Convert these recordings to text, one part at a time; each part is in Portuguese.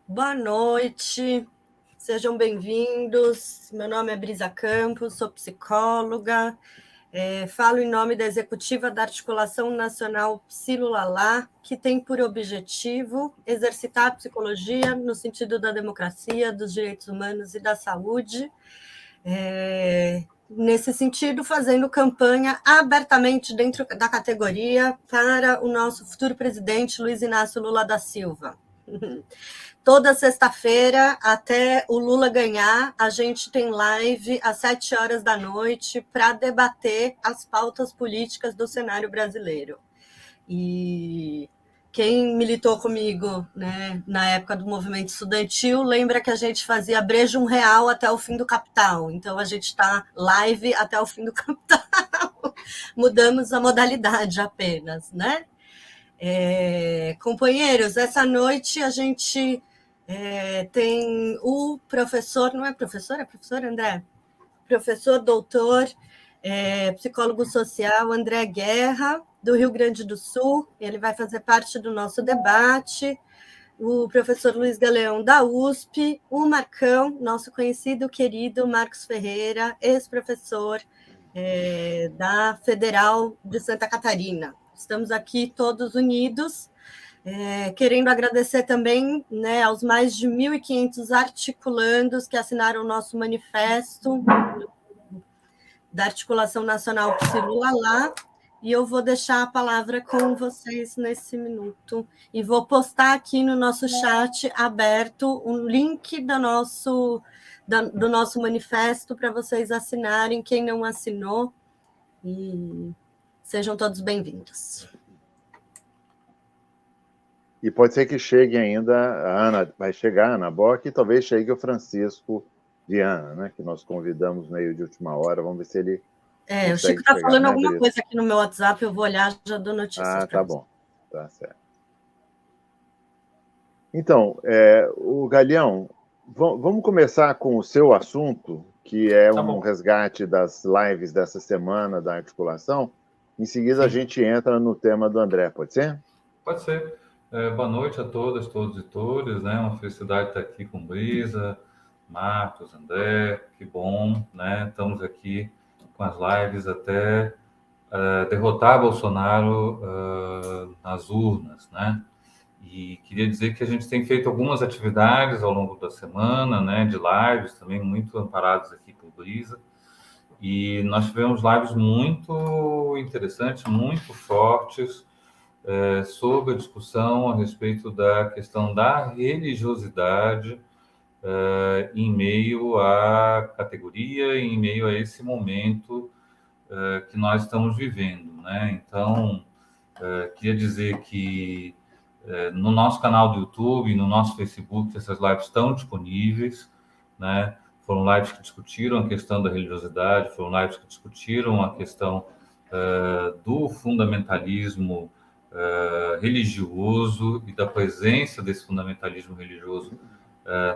Boa noite, sejam bem-vindos. Meu nome é Brisa Campos, sou psicóloga, falo em nome da executiva da Articulação Nacional Psilulalá, que tem por objetivo exercitar a psicologia no sentido da democracia, dos direitos humanos e da saúde. Nesse sentido, fazendo campanha abertamente dentro da categoria para o nosso futuro presidente, Luiz Inácio Lula da Silva. Toda sexta-feira, até o Lula ganhar, a gente tem live às 7 horas da noite para debater as pautas políticas do cenário brasileiro. E quem militou comigo, né, na época do movimento estudantil, lembra que a gente fazia brejo R$1 até o fim do capital. Então, a gente está live até o fim do capital. Mudamos a modalidade apenas, né? Companheiros, essa noite a gente tem o professor, não é professor, é professor André? Professor doutor, psicólogo social André Guerra, do Rio Grande do Sul, ele vai fazer parte do nosso debate, o professor Luiz Galeão da USP, o Marcão, nosso conhecido, querido Marcos Ferreira, ex-professor da Federal de Santa Catarina. Estamos aqui todos unidos, querendo agradecer também, né, aos mais de 1.500 articulandos que assinaram o nosso manifesto da Articulação Nacional Psilulalá, e eu vou deixar a palavra com vocês nesse minuto. E vou postar aqui no nosso chat aberto um link do nosso manifesto para vocês assinarem, quem não assinou, e sejam todos bem-vindos. E pode ser que chegue ainda a Ana, vai chegar a Ana Bock, e talvez chegue o Francisco Viana, né, que nós convidamos meio de última hora. Vamos ver se ele o Chico está falando alguma coisa aqui no meu WhatsApp, eu vou olhar, já dou notícias. Ah, tá bom, tá certo. Então, o Galeão, vamos começar com o seu assunto, que é um resgate das lives dessa semana da articulação. Em seguida, a gente entra no tema do André, pode ser? Pode ser. Boa noite a todas, todos e todas, né? Uma felicidade estar aqui com Brisa, Marcos, André, que bom, né? Estamos aqui com as lives até derrotar Bolsonaro nas urnas, né? E queria dizer que a gente tem feito algumas atividades ao longo da semana, né? De lives também muito amparados aqui por Brisa. E nós tivemos lives muito interessantes, muito fortes, sobre a discussão a respeito da questão da religiosidade em meio à categoria, em meio a esse momento que nós estamos vivendo, né? Então, queria dizer que no nosso canal do YouTube, no nosso Facebook, essas lives estão disponíveis, né? Foram lives que discutiram a questão da religiosidade, foram lives que discutiram a questão do fundamentalismo religioso e da presença desse fundamentalismo religioso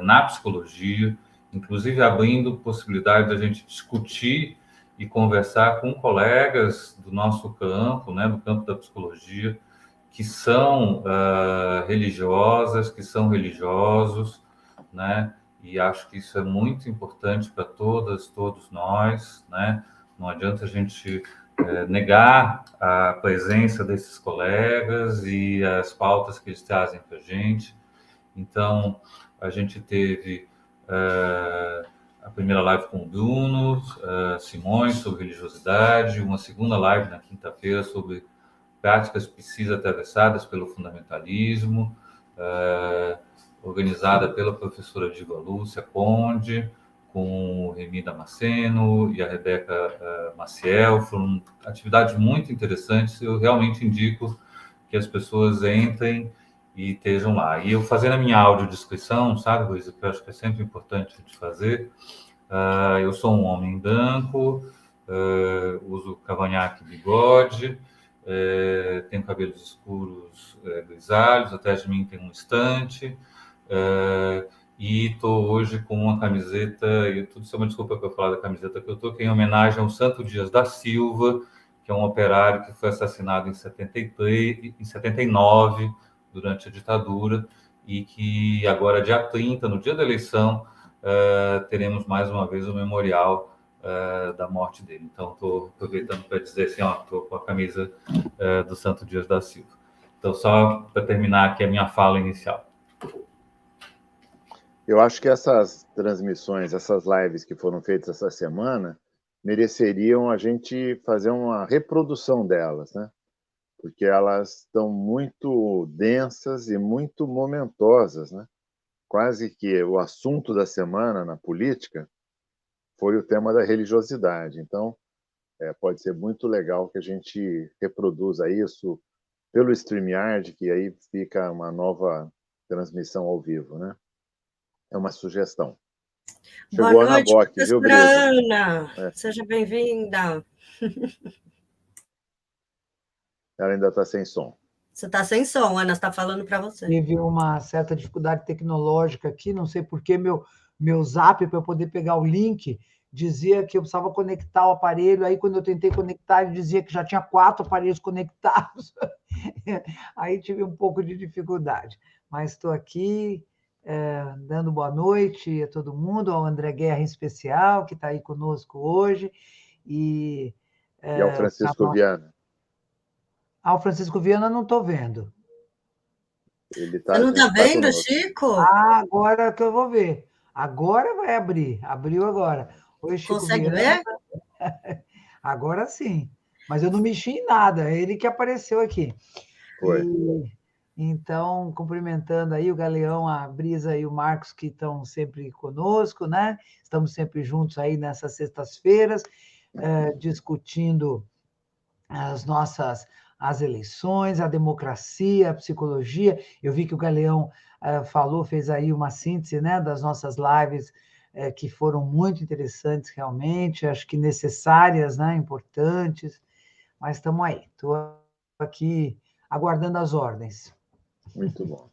na psicologia, inclusive abrindo possibilidade da gente discutir e conversar com colegas do nosso campo, né, do campo da psicologia, que são religiosas, que são religiosos, né, e acho que isso é muito importante para todos nós, né, não adianta a gente negar a presença desses colegas e as pautas que eles trazem para a gente. Então, a gente teve a primeira live com o Bruno Simões sobre religiosidade, uma segunda live na quinta-feira sobre práticas psis atravessadas pelo fundamentalismo, organizada pela professora Diva Lúcia Conde, com o Remi Damasceno e a Rebeca Maciel. Foram atividades muito interessantes. Eu realmente indico que as pessoas entrem e estejam lá. E eu fazendo a minha audiodescrição, sabe, Luísa, que eu acho que é sempre importante a gente fazer. Eu sou um homem branco, uso cavanhaque e bigode, tenho cabelos escuros grisalhos, atrás de mim tem um estante, e estou hoje com uma camiseta, e tudo isso é uma desculpa para eu falar da camiseta que eu estou, que é em homenagem ao Santo Dias da Silva, que é um operário que foi assassinado em 79, durante a ditadura, e que agora, dia 30, no dia da eleição, teremos mais uma vez o memorial da morte dele. Então, estou aproveitando para dizer assim, estou com a camisa do Santo Dias da Silva. Então, só para terminar aqui a minha fala inicial. Eu acho que essas transmissões, essas lives que foram feitas essa semana, mereceriam a gente fazer uma reprodução delas, né? Porque elas estão muito densas e muito momentosas, né? Quase que o assunto da semana na política foi o tema da religiosidade. Então, pode ser muito legal que a gente reproduza isso pelo StreamYard, que aí fica uma nova transmissão ao vivo, né? É uma sugestão. Boa Chegou a Ana noite, Bock, viu, professora Brisa? Ana. Seja bem-vinda. Ela ainda está sem som. Você está sem som, Ana, está falando para você. Teve uma certa dificuldade tecnológica aqui, não sei por que meu Zap, para eu poder pegar o link, dizia que eu precisava conectar o aparelho, aí quando eu tentei conectar, ele dizia que já tinha 4 aparelhos conectados. Aí tive um pouco de dificuldade. Mas estou aqui dando boa noite a todo mundo, ao André Guerra em especial, que está aí conosco hoje. E ao Francisco Viana. Ao Francisco Viana não estou vendo. Ele Você não está vendo, Chico? Agora que eu vou ver. Agora vai abrir. Abriu agora. Oi, Chico Consegue Viana. ver? Agora sim. Mas eu não mexi em nada. É ele que apareceu aqui. Foi. Então, cumprimentando aí o Galeão, a Brisa e o Marcos, que estão sempre conosco, né? Estamos sempre juntos aí nessas sextas-feiras, discutindo as eleições, a democracia, a psicologia. Eu vi que o Galeão fez aí uma síntese, né, das nossas lives, que foram muito interessantes realmente, acho que necessárias, né, importantes, mas estamos aí. Estou aqui aguardando as ordens. Muito bom.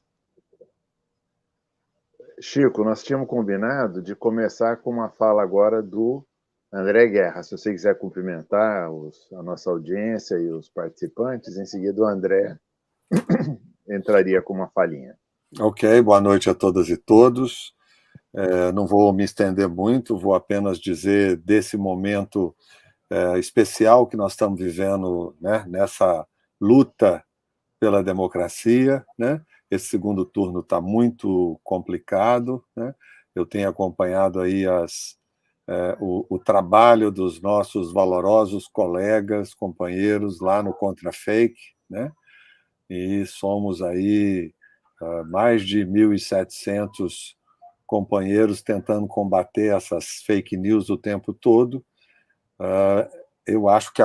Chico, nós tínhamos combinado de começar com uma fala agora do André Guerra. Se você quiser cumprimentar a nossa audiência e os participantes, em seguida o André entraria com uma falinha. Ok, boa noite a todas e todos. Não vou me estender muito, vou apenas dizer desse momento especial que nós estamos vivendo, né, nessa luta pela democracia, né? Esse segundo turno está muito complicado, né? Eu tenho acompanhado aí o trabalho dos nossos valorosos colegas, companheiros lá no Contra-Fake, né? E somos aí mais de 1.700 companheiros tentando combater essas fake news o tempo todo. Eu acho que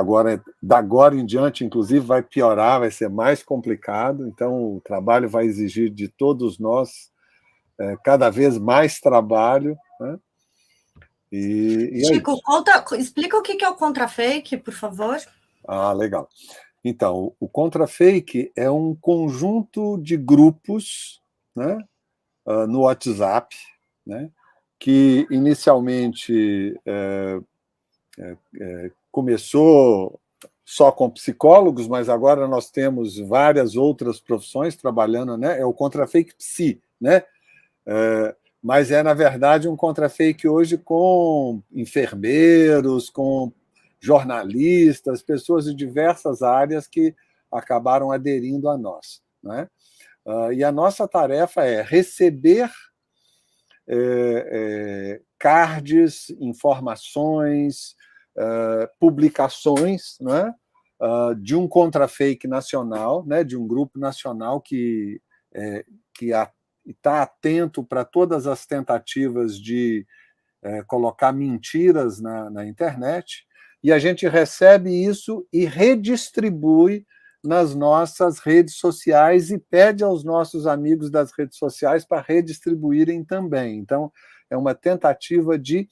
da agora em diante, inclusive, vai piorar, vai ser mais complicado, então o trabalho vai exigir de todos nós cada vez mais trabalho, né? Chico, explica o que é o Contra-Fake, por favor. Legal. Então, o Contra-Fake é um conjunto de grupos, né, no WhatsApp, né, que inicialmente começou só com psicólogos, mas agora nós temos várias outras profissões trabalhando, né? É o Contra-Fake Psi, né? Mas na verdade, um Contra-Fake hoje com enfermeiros, com jornalistas, pessoas de diversas áreas que acabaram aderindo a nós, né? E a nossa tarefa é receber cards, informações, publicações, né, de um Contra-Fake nacional, né, de um grupo nacional que está atento para todas as tentativas de colocar mentiras na internet, e a gente recebe isso e redistribui nas nossas redes sociais e pede aos nossos amigos das redes sociais para redistribuírem também. Então, é uma tentativa de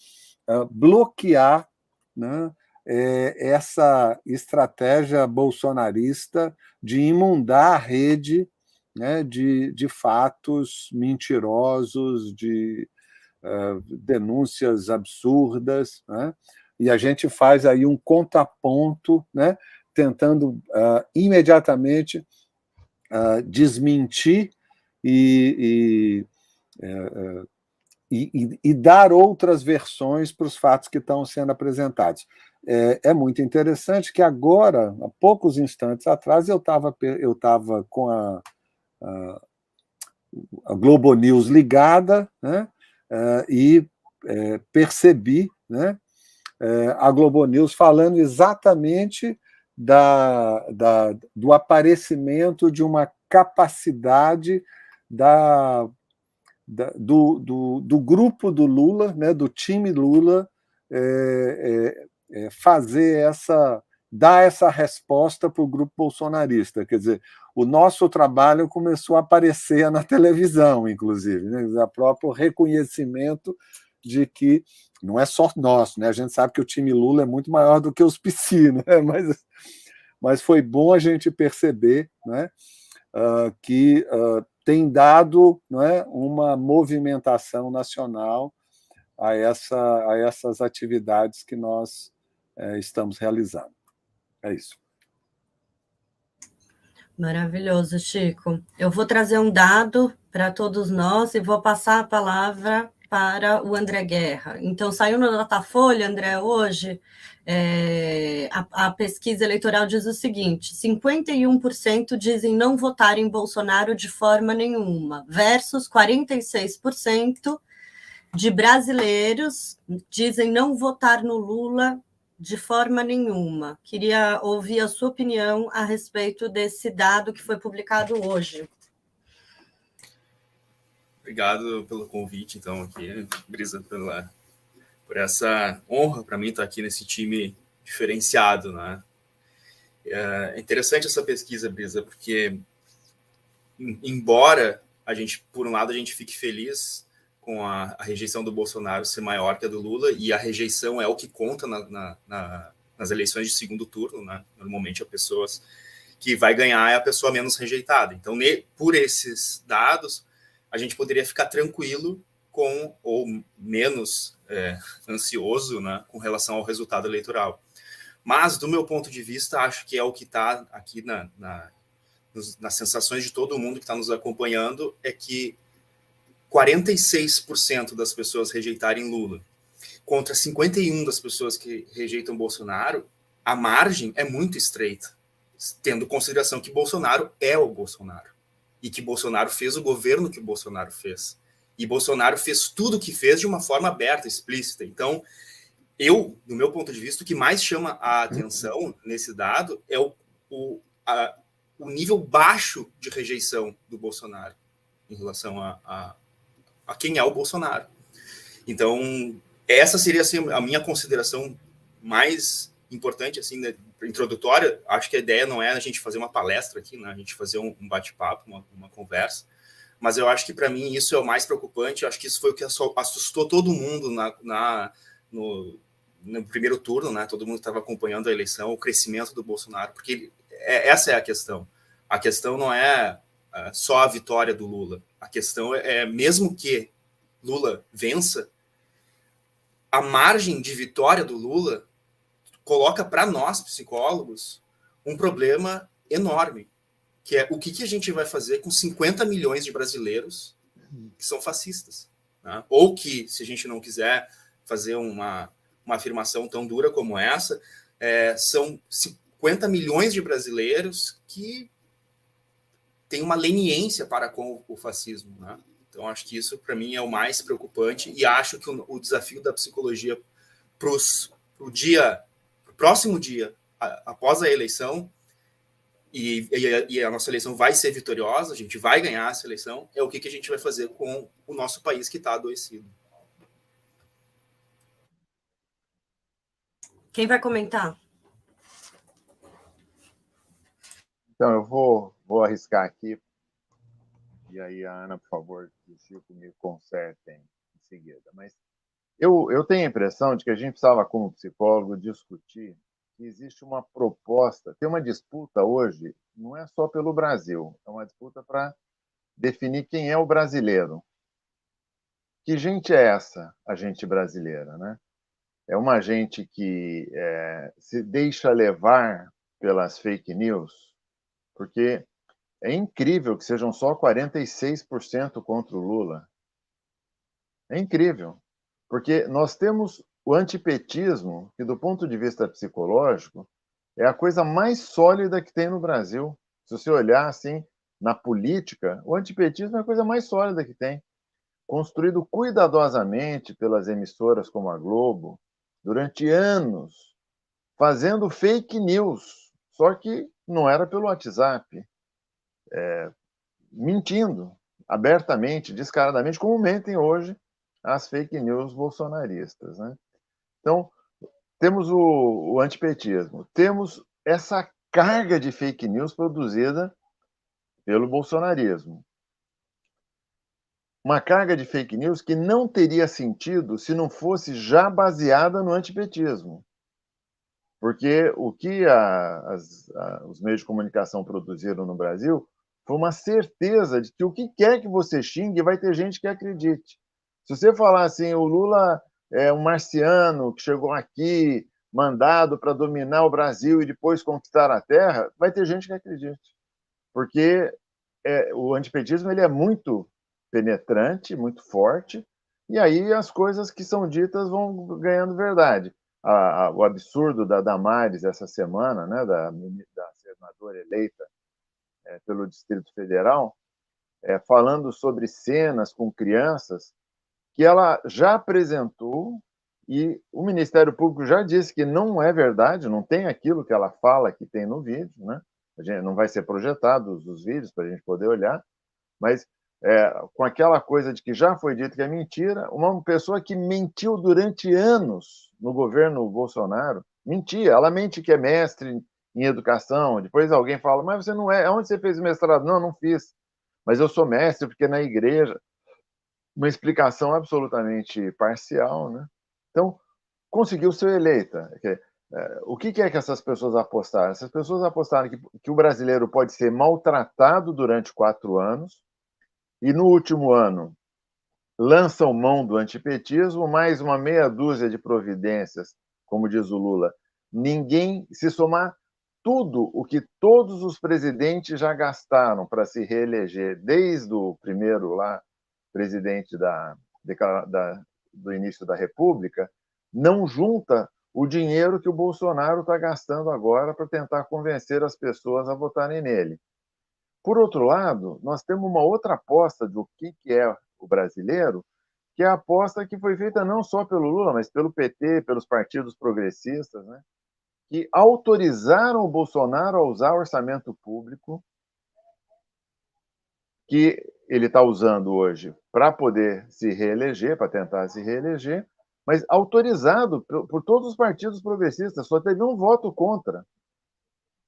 bloquear, né, essa estratégia bolsonarista de imundar a rede, né, de fatos mentirosos, de denúncias absurdas, né? E a gente faz aí um contraponto, né, tentando imediatamente desmentir e, e dar outras versões para os fatos que estão sendo apresentados. É muito interessante que agora, há poucos instantes atrás, eu estava com a Globo News ligada, né, e percebi, né, a Globo News falando exatamente do aparecimento de uma capacidade do grupo do Lula, né, do time Lula, fazer dar essa resposta para o grupo bolsonarista. Quer dizer, o nosso trabalho começou a aparecer na televisão, inclusive, né, o próprio reconhecimento de que não é só nosso, né? A gente sabe que o time Lula é muito maior do que os PC, né? Mas foi bom a gente perceber, né, que tem dado, não é, uma movimentação nacional a essas atividades que nós estamos realizando. É isso. Maravilhoso, Chico. Eu vou trazer um dado para todos nós e vou passar a palavra para o André Guerra. Então, saiu no Datafolha, André, hoje, a pesquisa eleitoral diz o seguinte: 51% dizem não votar em Bolsonaro de forma nenhuma, versus 46% de brasileiros dizem não votar no Lula de forma nenhuma. Queria ouvir a sua opinião a respeito desse dado que foi publicado hoje. Obrigado pelo convite, então, aqui, Brisa, por essa honra para mim estar aqui nesse time diferenciado, né? É interessante essa pesquisa, Brisa, porque embora a gente, por um lado, a gente fique feliz com a rejeição do Bolsonaro ser maior que a do Lula, e a rejeição é o que conta nas eleições de segundo turno, né? Normalmente a pessoa que vai ganhar é a pessoa menos rejeitada. Então, por esses dados, a gente poderia ficar tranquilo ou menos ansioso, né, com relação ao resultado eleitoral. Mas, do meu ponto de vista, acho que é o que está aqui nas sensações de todo mundo que está nos acompanhando, é que 46% das pessoas rejeitarem Lula contra 51% das pessoas que rejeitam Bolsonaro, a margem é muito estreita, tendo em consideração que Bolsonaro é o Bolsonaro e que Bolsonaro fez o governo que Bolsonaro fez. E Bolsonaro fez tudo o que fez de uma forma aberta, explícita. Então, do meu ponto de vista, o que mais chama a atenção nesse dado é o nível baixo de rejeição do Bolsonaro em relação a quem é o Bolsonaro. Então, essa seria assim, a minha consideração mais importante, assim, né, introdutória. Acho que a ideia não é a gente fazer uma palestra aqui, né, a gente fazer um bate-papo, uma conversa, mas eu acho que, para mim, isso é o mais preocupante. Eu acho que isso foi o que assustou todo mundo no primeiro turno, né? Todo mundo estava acompanhando a eleição, o crescimento do Bolsonaro, porque essa é a questão. A questão não é só a vitória do Lula. A questão mesmo que Lula vença, a margem de vitória do Lula coloca para nós, psicólogos, um problema enorme, que é o que a gente vai fazer com 50 milhões de brasileiros que são fascistas, né? Ou que, se a gente não quiser fazer uma afirmação tão dura como essa, são 50 milhões de brasileiros que têm uma leniência para com o fascismo, né? Então, acho que isso, para mim, é o mais preocupante, e acho que o desafio da psicologia para o próximo dia, após a eleição, e a nossa eleição vai ser vitoriosa, a gente vai ganhar essa eleição, é o que a gente vai fazer com o nosso país que está adoecido. Quem vai comentar? Então, eu vou arriscar aqui, e aí a Ana, por favor, e o Chico me consertem em seguida. Mas eu tenho a impressão de que a gente precisava, como psicólogo, discutir que existe uma proposta, tem uma disputa hoje, não é só pelo Brasil, é uma disputa para definir quem é o brasileiro. Que gente é essa, a gente brasileira, né? É uma gente que se deixa levar pelas fake news, porque É incrível que sejam só 46% contra o Lula. É incrível, porque nós temos o antipetismo, que do ponto de vista psicológico é a coisa mais sólida que tem no Brasil. Se você olhar assim na política, o antipetismo é a coisa mais sólida que tem, construído cuidadosamente pelas emissoras como a Globo durante anos, fazendo fake news, só que não era pelo WhatsApp, mentindo abertamente, descaradamente, como mentem hoje as fake news bolsonaristas, né? Então, temos o antipetismo, temos essa carga de fake news produzida pelo bolsonarismo. Uma carga de fake news que não teria sentido se não fosse já baseada no antipetismo. Porque o que os meios de comunicação produziram no Brasil foi uma certeza de que o que quer que você xingue vai ter gente que acredite. Se você falar assim, o Lula é um marciano que chegou aqui mandado para dominar o Brasil e depois conquistar a terra, vai ter gente que acredite. Porque o antipetismo ele é muito penetrante, muito forte, e aí as coisas que são ditas vão ganhando verdade. O absurdo da Damares essa semana, né, da senadora eleita pelo Distrito Federal, falando sobre cenas com crianças que ela já apresentou e o Ministério Público já disse que não é verdade, não tem aquilo que ela fala que tem no vídeo, né? A gente, não vai ser projetado os vídeos para a gente poder olhar, mas com aquela coisa de que já foi dito que é mentira, uma pessoa que mentiu durante anos no governo Bolsonaro, mentia, ela mente que é mestre em educação, depois alguém fala, mas você não é, onde você fez o mestrado? Não, não fiz, mas eu sou mestre porque na igreja, uma explicação absolutamente parcial, né? Então, conseguiu ser eleita. O que é que essas pessoas apostaram? Essas pessoas apostaram que o brasileiro pode ser maltratado durante 4 anos, e no último ano lançam mão do antipetismo, mais uma meia dúzia de providências, como diz o Lula. Ninguém, se somar tudo o que todos os presidentes já gastaram para se reeleger, desde o primeiro lá, presidente do início da República, não junta o dinheiro que o Bolsonaro está gastando agora para tentar convencer as pessoas a votarem nele. Por outro lado, nós temos uma outra aposta do que é o brasileiro, que é a aposta que foi feita não só pelo Lula, mas pelo PT, pelos partidos progressistas, né, que autorizaram o Bolsonaro a usar o orçamento público, que ele está usando hoje para poder se reeleger, para tentar se reeleger, mas autorizado por todos os partidos progressistas, só teve um voto contra,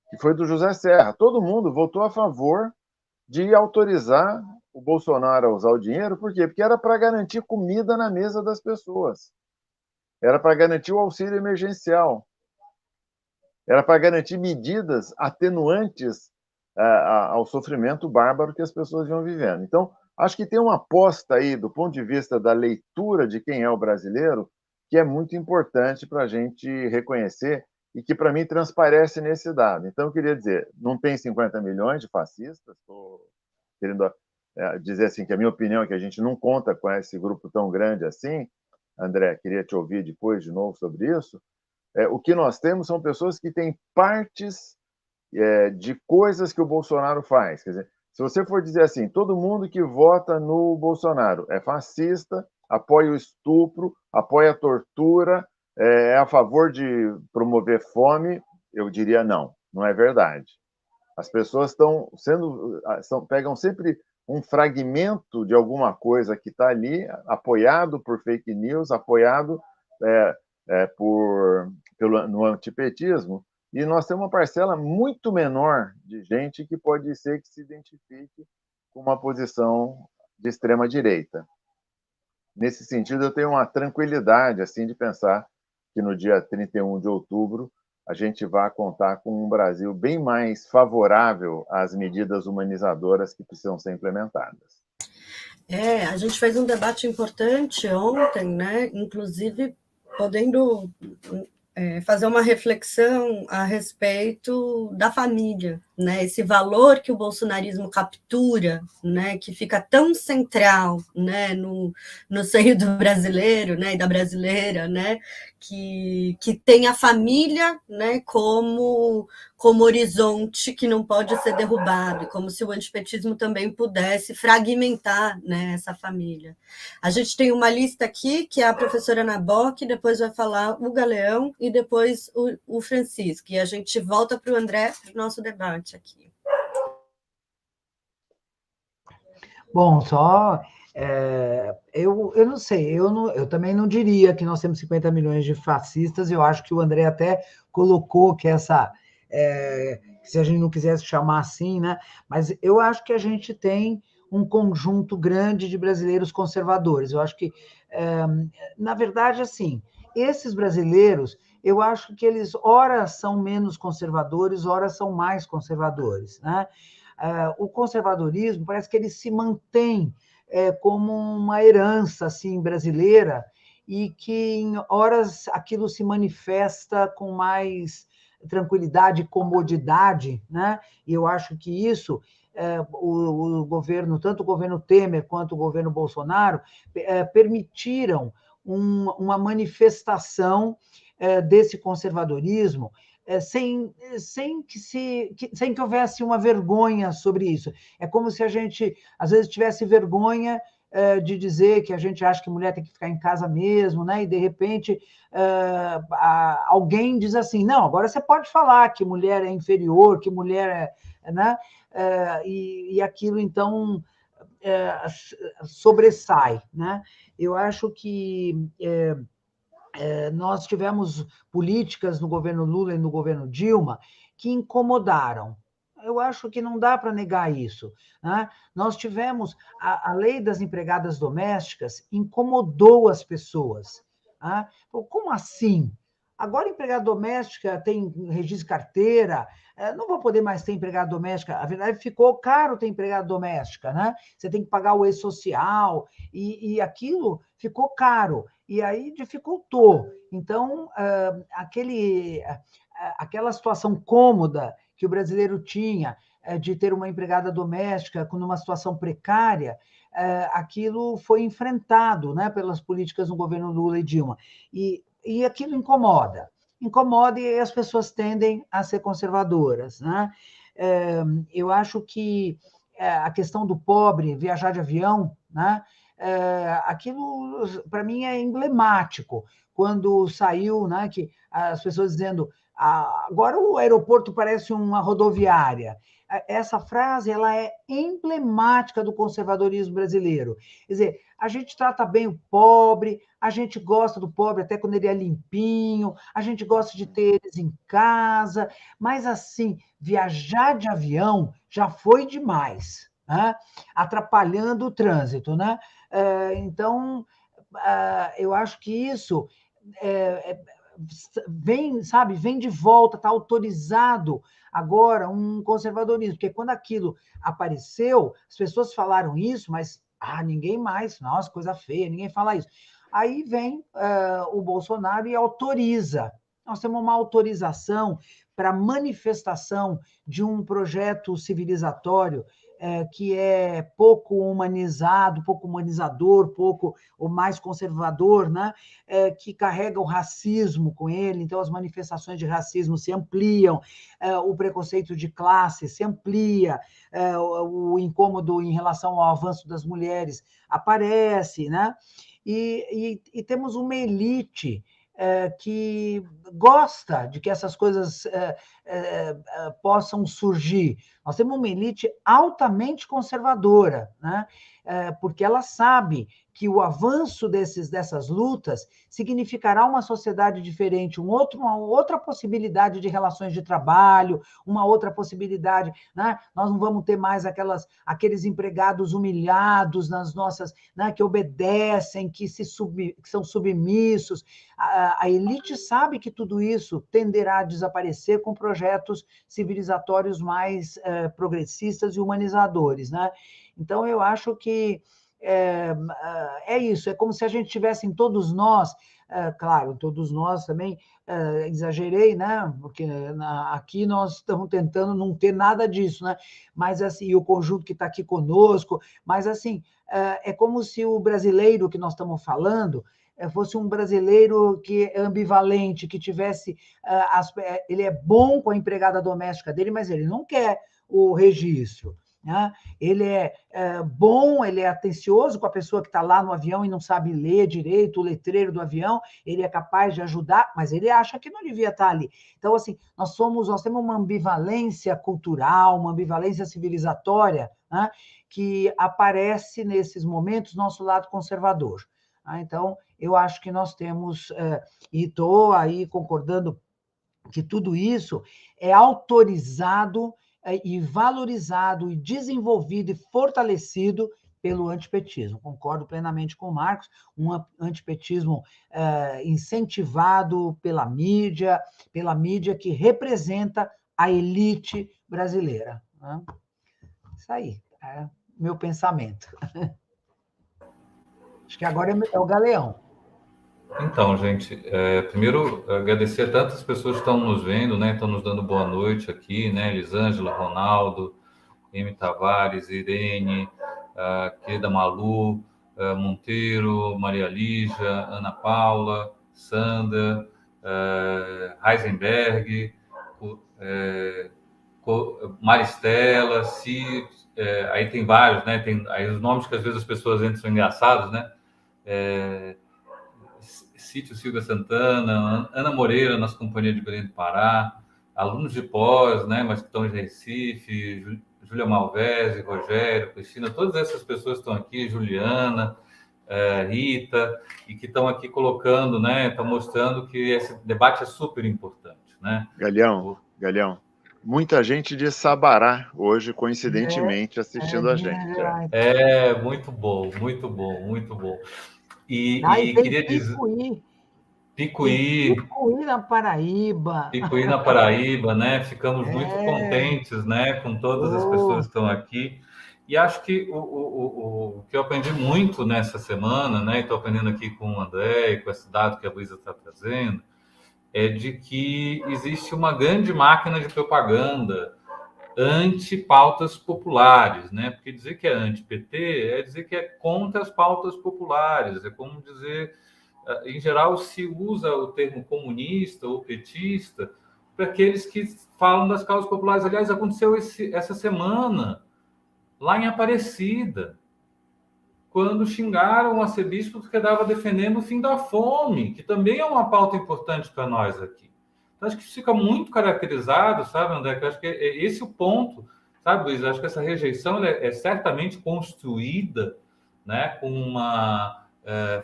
que foi do José Serra. Todo mundo votou a favor de autorizar o Bolsonaro a usar o dinheiro, por quê? Porque era para garantir comida na mesa das pessoas, era para garantir o auxílio emergencial, era para garantir medidas atenuantes ao sofrimento bárbaro que as pessoas iam vivendo. Então, acho que tem uma aposta aí, do ponto de vista da leitura de quem é o brasileiro, que é muito importante para a gente reconhecer e que, para mim, transparece nesse dado. Então, eu queria dizer, não tem 50 milhões de fascistas, estou querendo dizer assim que a minha opinião é que a gente não conta com esse grupo tão grande assim. André, queria te ouvir depois de novo sobre isso. O que nós temos são pessoas que têm partes de coisas que o Bolsonaro faz. Quer dizer, se você for dizer assim, todo mundo que vota no Bolsonaro é fascista, apoia o estupro, apoia a tortura, é a favor de promover fome, eu diria não, não é verdade. As pessoas pegam sempre um fragmento de alguma coisa que está ali, apoiado por fake news, apoiado no antipetismo, e nós temos uma parcela muito menor de gente que pode ser que se identifique com uma posição de extrema-direita. Nesse sentido, eu tenho uma tranquilidade assim, de pensar que no dia 31 de outubro a gente vai contar com um Brasil bem mais favorável às medidas humanizadoras que precisam ser implementadas. A gente fez um debate importante ontem, né? Inclusive podendo fazer uma reflexão a respeito da família, né, esse valor que o bolsonarismo captura, né, que fica tão central, né, no seio do brasileiro, né, e da brasileira, né, que tem a família, né, como horizonte que não pode ser derrubado, como se o antipetismo também pudesse fragmentar, né, essa família. A gente tem uma lista aqui, que é a professora Ana Bock, depois vai falar o Galeão e depois o Francisco, e a gente volta para o André, para o nosso debate aqui. Bom, só eu não sei, eu também não diria que nós temos 50 milhões de fascistas, eu acho que o André até colocou que se a gente não quisesse chamar assim, né? Mas eu acho que a gente tem um conjunto grande de brasileiros conservadores. Eu acho que, na verdade, assim, esses brasileiros, eu acho que eles, ora são menos conservadores, ora são mais conservadores, né? O conservadorismo parece que ele se mantém como uma herança assim brasileira e que em horas aquilo se manifesta com mais tranquilidade e comodidade, né? E eu acho que isso o governo, tanto o governo Temer quanto o governo Bolsonaro, permitiram uma manifestação desse conservadorismo sem que houvesse uma vergonha sobre isso. É como se a gente, às vezes, tivesse vergonha de dizer que a gente acha que mulher tem que ficar em casa mesmo, né? E, de repente, alguém diz assim, não, agora você pode falar que mulher é inferior, que mulher é... Né? E aquilo, então, sobressai, né? Eu acho que nós tivemos políticas no governo Lula e no governo Dilma que incomodaram. Eu acho que não dá para negar isso, né? Nós tivemos a lei das empregadas domésticas incomodou as pessoas. Né? Como assim? Agora, empregada doméstica tem registro de carteira, não vou poder mais ter empregada doméstica. A verdade, ficou caro ter empregada doméstica, né? Você tem que pagar o ex-social, e aquilo ficou caro, e aí dificultou. Então, aquela situação cômoda que o brasileiro tinha de ter uma empregada doméstica numa situação precária, aquilo foi enfrentado, né, pelas políticas do governo Lula e Dilma. E aquilo incomoda e as pessoas tendem a ser conservadoras, né? Eu acho que a questão do pobre viajar de avião, né? Aquilo, para mim, é emblemático. Quando saiu, né, que as pessoas dizendo agora o aeroporto parece uma rodoviária. Essa frase ela é emblemática do conservadorismo brasileiro. Quer dizer, a gente trata bem o pobre, a gente gosta do pobre até quando ele é limpinho, a gente gosta de ter eles em casa, mas assim, viajar de avião já foi demais, né? Atrapalhando o trânsito, né? Então, eu acho que isso vem de volta, está autorizado agora um conservadorismo, porque quando aquilo apareceu, as pessoas falaram isso, mas ninguém mais, nossa, coisa feia, ninguém fala isso. Aí vem o Bolsonaro e autoriza. Nós temos uma autorização para manifestação de um projeto civilizatório que é pouco humanizado, pouco humanizador, pouco ou mais conservador, né? Que carrega o racismo com ele, então as manifestações de racismo se ampliam, o preconceito de classe se amplia, o incômodo em relação ao avanço das mulheres aparece, né? E temos uma elite que gosta de que essas coisas possam surgir. Nós temos uma elite altamente conservadora, né? Porque ela sabe que o avanço dessas lutas significará uma sociedade diferente, uma outra possibilidade de relações de trabalho, uma outra possibilidade, né? Nós não vamos ter mais aqueles empregados humilhados nas nossas, né? Que obedecem, que são submissos. A elite sabe que tudo isso tenderá a desaparecer com projetos civilizatórios mais progressistas e humanizadores, né? Então, eu acho que é isso, é como se a gente tivesse todos nós, claro, todos nós também, exagerei, né? Porque aqui nós estamos tentando não ter nada disso, né? Mas assim, o conjunto que está aqui conosco, mas assim, é como se o brasileiro que nós estamos falando fosse um brasileiro que é ambivalente, que tivesse. Ele é bom com a empregada doméstica dele, mas ele não quer o registro. Né? Ele é bom, ele é atencioso com a pessoa que está lá no avião e não sabe ler direito o letreiro do avião, ele é capaz de ajudar, mas ele acha que não devia estar ali. Então, assim, nós temos uma ambivalência cultural, uma ambivalência civilizatória, né, que aparece nesses momentos do nosso lado conservador. Então, eu acho que nós temos, e estou aí concordando que tudo isso é autorizado e valorizado e desenvolvido e fortalecido pelo antipetismo. Concordo plenamente com o Marcos, um antipetismo incentivado pela mídia que representa a elite brasileira. Né? Isso aí, é meu pensamento. Acho que agora é o Galeão. Então, gente, primeiro agradecer a tantas pessoas que estão nos vendo, né? Estão nos dando boa noite aqui, né? Elisângela, Ronaldo, M. Tavares, Irene, a querida Malu, Monteiro, Maria Lígia, Ana Paula, Sandra, Heisenberg, Maristela, Cid, aí tem vários, né? Tem aí os nomes que às vezes as pessoas entram são engraçados, né? Cítio Silva Santana, Ana Moreira, nossa companhia de Belém do Pará, alunos de pós, né, mas que estão em Recife, Júlia Malvese, Rogério, Cristina, todas essas pessoas estão aqui, Juliana, Rita, e que estão aqui colocando, né, estão mostrando que esse debate é super importante, né? Galeão, muita gente de Sabará hoje, coincidentemente, assistindo a gente. Muito bom, muito bom, muito bom. E queria dizer... Picuí na Paraíba. Picuí na Paraíba, né? Ficamos muito contentes, né, com todas as pessoas que estão aqui. E acho que o que eu aprendi muito nessa semana, né, e estou aprendendo aqui com o André e com esse dado que a Luísa está trazendo, é de que existe uma grande máquina de propaganda anti-pautas populares, né? Porque dizer que é anti-PT é dizer que é contra as pautas populares, é como dizer, em geral, se usa o termo comunista ou petista para aqueles que falam das causas populares. Aliás, aconteceu essa semana, lá em Aparecida, quando xingaram o arcebispo porque estava defendendo o fim da fome, que também é uma pauta importante para nós aqui. Então, acho que isso fica muito caracterizado, sabe, André? Eu acho que é esse o ponto, sabe, Luiz? Eu acho que essa rejeição é certamente construída, né, com uma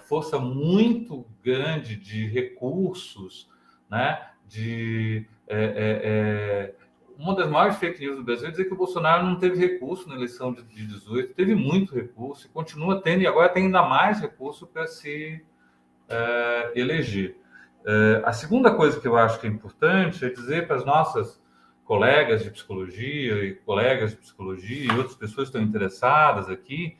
força muito grande de recursos, né, uma das maiores fake news do Brasil é dizer que o Bolsonaro não teve recurso na eleição de 18, teve muito recurso e continua tendo, e agora tem ainda mais recurso para se eleger. A segunda coisa que eu acho que é importante é dizer para as nossas colegas de psicologia e colegas de psicologia e outras pessoas que estão interessadas aqui,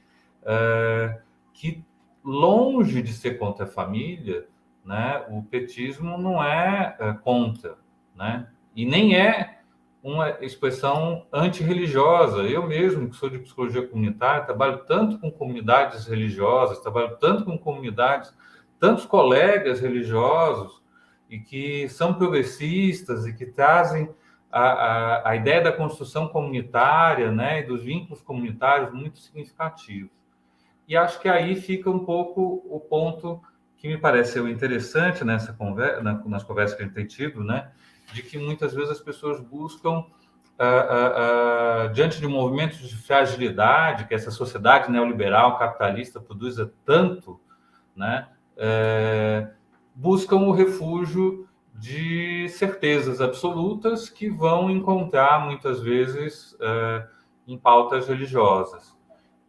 que longe de ser contra a família, né, o petismo não é contra, né, e nem é uma expressão antirreligiosa. Eu mesmo, que sou de psicologia comunitária, trabalho tanto com comunidades religiosas, trabalho tanto com comunidades, tantos colegas religiosos, e que são progressistas e que trazem a ideia da construção comunitária, né, e dos vínculos comunitários muito significativos. E acho que aí fica um pouco o ponto que me pareceu interessante nessa conversa, nas conversas que a gente tem tido, né, de que muitas vezes as pessoas buscam, diante de movimentos de fragilidade que essa sociedade neoliberal capitalista produz tanto, né, buscam o refúgio de certezas absolutas que vão encontrar muitas vezes em pautas religiosas.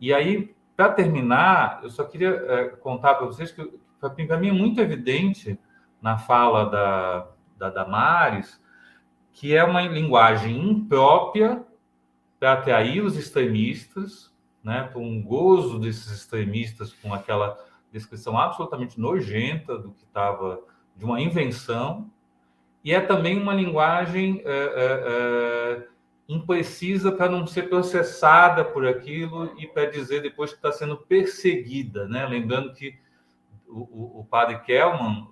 E aí, para terminar, eu só queria contar para vocês que para mim é muito evidente na fala da Damares que é uma linguagem imprópria para atrair os extremistas, né, por um gozo desses extremistas com aquela descrição absolutamente nojenta do que estava, de uma invenção, e é também uma linguagem imprecisa para não ser processada por aquilo e para dizer depois que está sendo perseguida, né? Lembrando que o padre Kelman,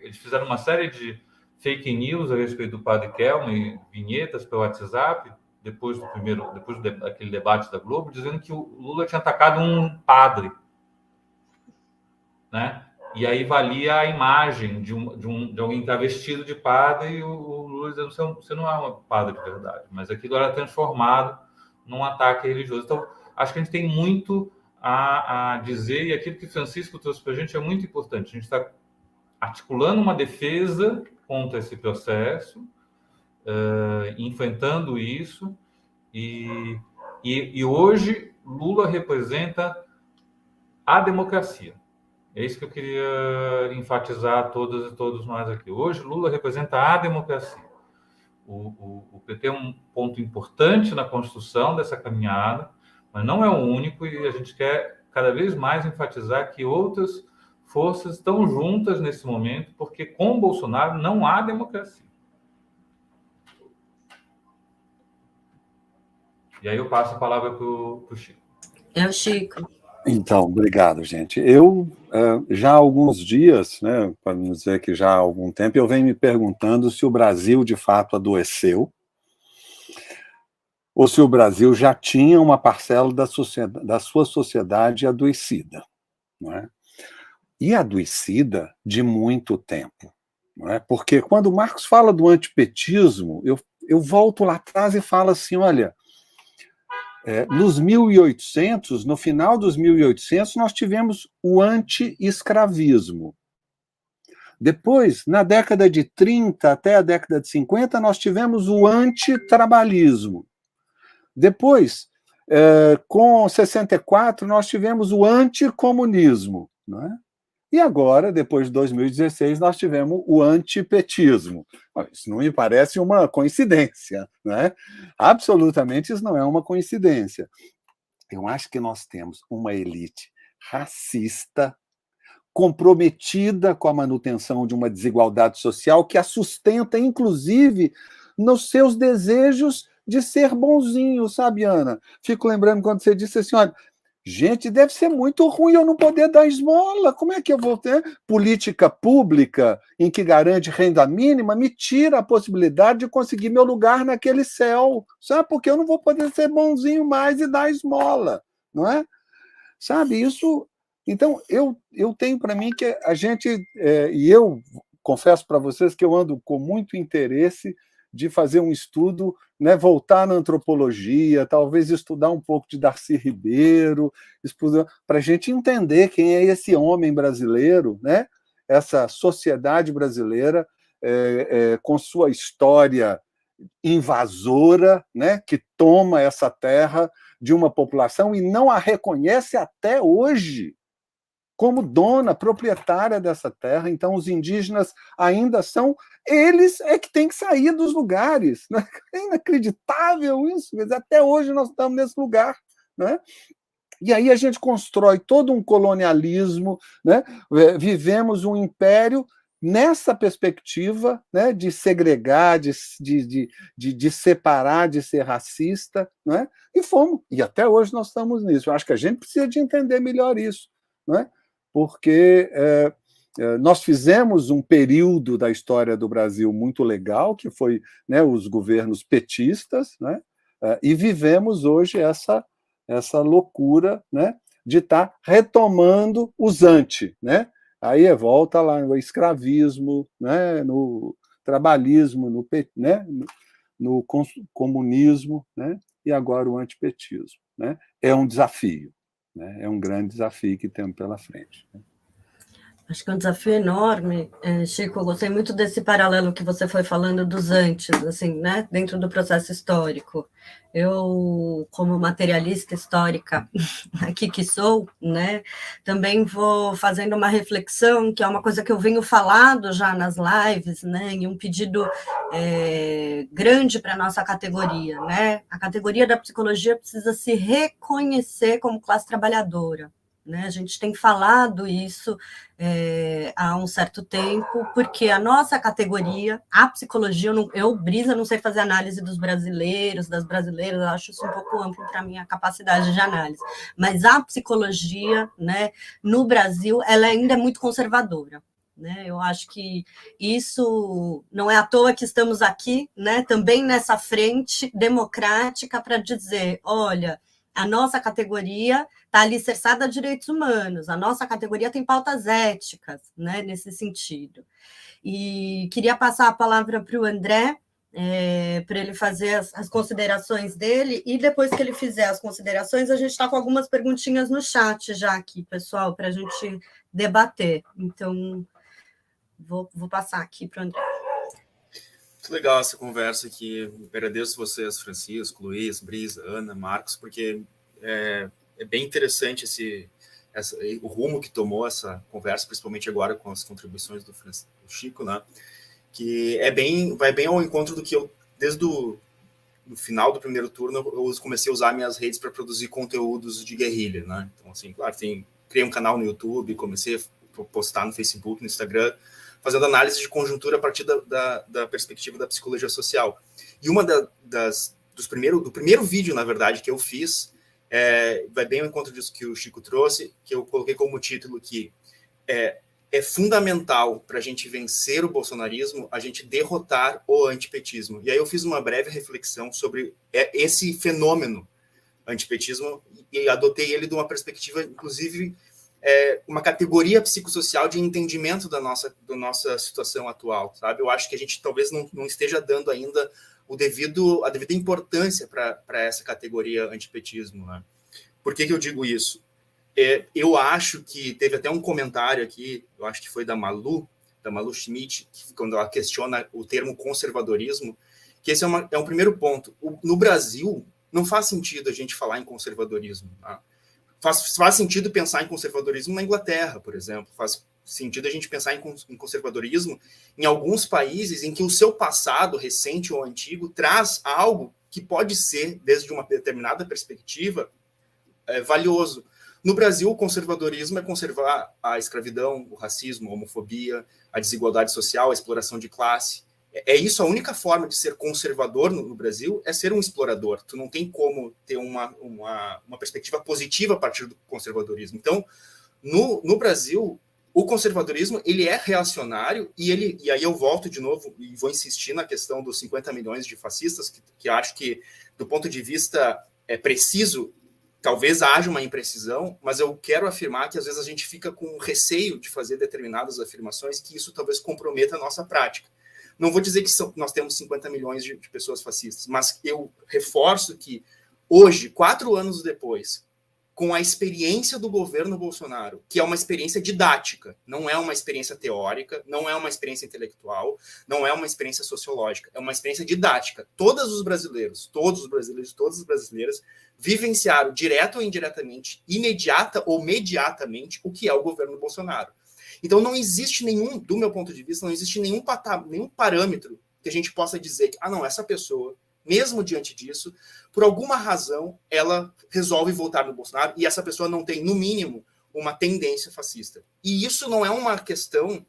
eles fizeram uma série de fake news a respeito do padre Kelman, vinhetas pelo WhatsApp, depois daquele debate da Globo, dizendo que o Lula tinha atacado um padre, né? E aí valia a imagem de alguém que está vestido de padre, e o Lula dizendo: você não é um padre de verdade. Mas aquilo era transformado num ataque religioso. Então, acho que a gente tem muito a dizer, e aquilo que Francisco trouxe para a gente é muito importante. A gente está articulando uma defesa contra esse processo, enfrentando isso, e hoje Lula representa a democracia. É isso que eu queria enfatizar a todas e todos nós aqui. Hoje, Lula representa a democracia. O PT é um ponto importante na construção dessa caminhada, mas não é o único, e a gente quer cada vez mais enfatizar que outras forças estão juntas nesse momento, porque com Bolsonaro não há democracia. E aí eu passo a palavra para o Chico. É o Chico. Então, obrigado, gente. Eu, já há alguns dias, né, para não dizer que já há algum tempo, eu venho me perguntando se o Brasil, de fato, adoeceu, ou se o Brasil já tinha uma parcela da sua sociedade adoecida, não é? E adoecida de muito tempo, não é? Porque quando o Marcos fala do antipetismo, eu volto lá atrás e falo assim, olha, nos 1800, no final dos 1800, nós tivemos o anti-escravismo. Depois, na década de 30 até a década de 50, nós tivemos o antitrabalhismo. Depois, com 64, nós tivemos o anticomunismo, não é? E agora, depois de 2016, nós tivemos o antipetismo. Isso não me parece uma coincidência, né? Absolutamente isso não é uma coincidência. Eu acho que nós temos uma elite racista, comprometida com a manutenção de uma desigualdade social que a sustenta, inclusive, nos seus desejos de ser bonzinho, sabe, Ana? Fico lembrando quando você disse assim, olha, gente, deve ser muito ruim eu não poder dar esmola. Como é que eu vou ter política pública em que garante renda mínima? Me tira a possibilidade de conseguir meu lugar naquele céu, sabe? Porque eu não vou poder ser bonzinho mais e dar esmola, não é? Sabe, isso... Então, eu tenho para mim que a gente... e eu confesso para vocês que eu ando com muito interesse de fazer um estudo, né, voltar na antropologia, talvez estudar um pouco de Darcy Ribeiro, para a gente entender quem é esse homem brasileiro, né, essa sociedade brasileira, com sua história invasora, né, que toma essa terra de uma população e não a reconhece até hoje como dona, proprietária dessa terra. Então, os indígenas ainda são... Eles é que têm que sair dos lugares. Né? É inacreditável isso, mas até hoje nós estamos nesse lugar. Né? E aí a gente constrói todo um colonialismo, né? Vivemos um império nessa perspectiva, né, de segregar, de separar, de ser racista, né? E até hoje nós estamos nisso. Eu acho que a gente precisa de entender melhor isso, né? Porque nós fizemos um período da história do Brasil muito legal, que foi, né, os governos petistas, né? E vivemos hoje essa loucura, né, de estar retomando os anti, né? Aí volta lá no escravismo, né, no trabalhismo, né, no comunismo, né, e agora o antipetismo. Né? É um desafio, né? É um grande desafio que temos pela frente. Acho que é um desafio enorme, Chico. Eu gostei muito desse paralelo que você foi falando dos antes, assim, né? Dentro do processo histórico. Eu, como materialista histórica, aqui que sou, né? Também vou fazendo uma reflexão, que é uma coisa que eu venho falando já nas lives, né? E um pedido grande para a nossa categoria, né? A categoria da psicologia precisa se reconhecer como classe trabalhadora. Né? A gente tem falado isso há um certo tempo, porque a nossa categoria, a psicologia, Brisa, não sei fazer análise dos brasileiros, das brasileiras, acho isso um pouco amplo para a minha capacidade de análise, mas a psicologia, né, no Brasil, ela ainda é muito conservadora. Né? Eu acho que isso não é à toa que estamos aqui, né, também nessa frente democrática para dizer, olha, a nossa categoria está alicerçada a direitos humanos, a nossa categoria tem pautas éticas, né, nesse sentido. E queria passar a palavra para o André, para ele fazer as considerações dele, e depois que ele fizer as considerações, a gente está com algumas perguntinhas no chat já aqui, pessoal, para a gente debater. Então, vou passar aqui para o André. Muito legal essa conversa aqui. Agradeço vocês, Francisco, Luiz, Brisa, Ana, Marcos, porque é bem interessante o rumo que tomou essa conversa, principalmente agora com as contribuições do Chico, né? Que vai bem ao encontro do que eu, desde no final do primeiro turno, eu comecei a usar minhas redes para produzir conteúdos de guerrilha, né? Então, assim, claro, criei um canal no YouTube, comecei a postar no Facebook, no Instagram, fazendo análise de conjuntura a partir da perspectiva da psicologia social. E uma do primeiro vídeo, na verdade, que eu fiz, vai bem ao encontro disso que o Chico trouxe, que eu coloquei como título que é fundamental para a gente vencer o bolsonarismo, a gente derrotar o antipetismo. E aí eu fiz uma breve reflexão sobre esse fenômeno antipetismo e adotei ele de uma perspectiva, inclusive, uma categoria psicossocial de entendimento da nossa situação atual, sabe? Eu acho que a gente talvez não esteja dando ainda a devida importância para essa categoria antipetismo, né? Por que eu digo isso? Eu acho que teve até um comentário aqui, eu acho que foi da Malu Schmidt, quando ela questiona o termo conservadorismo, que esse é um primeiro ponto. No Brasil, não faz sentido a gente falar em conservadorismo, tá? Faz sentido pensar em conservadorismo na Inglaterra, por exemplo. Faz sentido a gente pensar em conservadorismo em alguns países em que o seu passado, recente ou antigo, traz algo que pode ser, desde uma determinada perspectiva, valioso. No Brasil, o conservadorismo é conservar a escravidão, o racismo, a homofobia, a desigualdade social, a exploração de classe. É isso, a única forma de ser conservador no Brasil é ser um explorador. Tu não tem como ter uma perspectiva positiva a partir do conservadorismo. Então, no Brasil, o conservadorismo ele é reacionário e aí eu volto de novo e vou insistir na questão dos 50 milhões de fascistas, que acho que, do ponto de vista preciso, talvez haja uma imprecisão, mas eu quero afirmar que às vezes a gente fica com receio de fazer determinadas afirmações que isso talvez comprometa a nossa prática. Não vou dizer que nós temos 50 milhões de pessoas fascistas, mas eu reforço que hoje, 4 anos depois, com a experiência do governo Bolsonaro, que é uma experiência didática, não é uma experiência teórica, não é uma experiência intelectual, não é uma experiência sociológica, é uma experiência didática. Todos os brasileiros, todas as brasileiras vivenciaram, direto ou indiretamente, imediata ou mediatamente, o que é o governo Bolsonaro. Então, não existe do meu ponto de vista, não existe nenhum parâmetro que a gente possa dizer que, não, essa pessoa, mesmo diante disso, por alguma razão, ela resolve votar no Bolsonaro e essa pessoa não tem, no mínimo, uma tendência fascista. E isso não é uma questão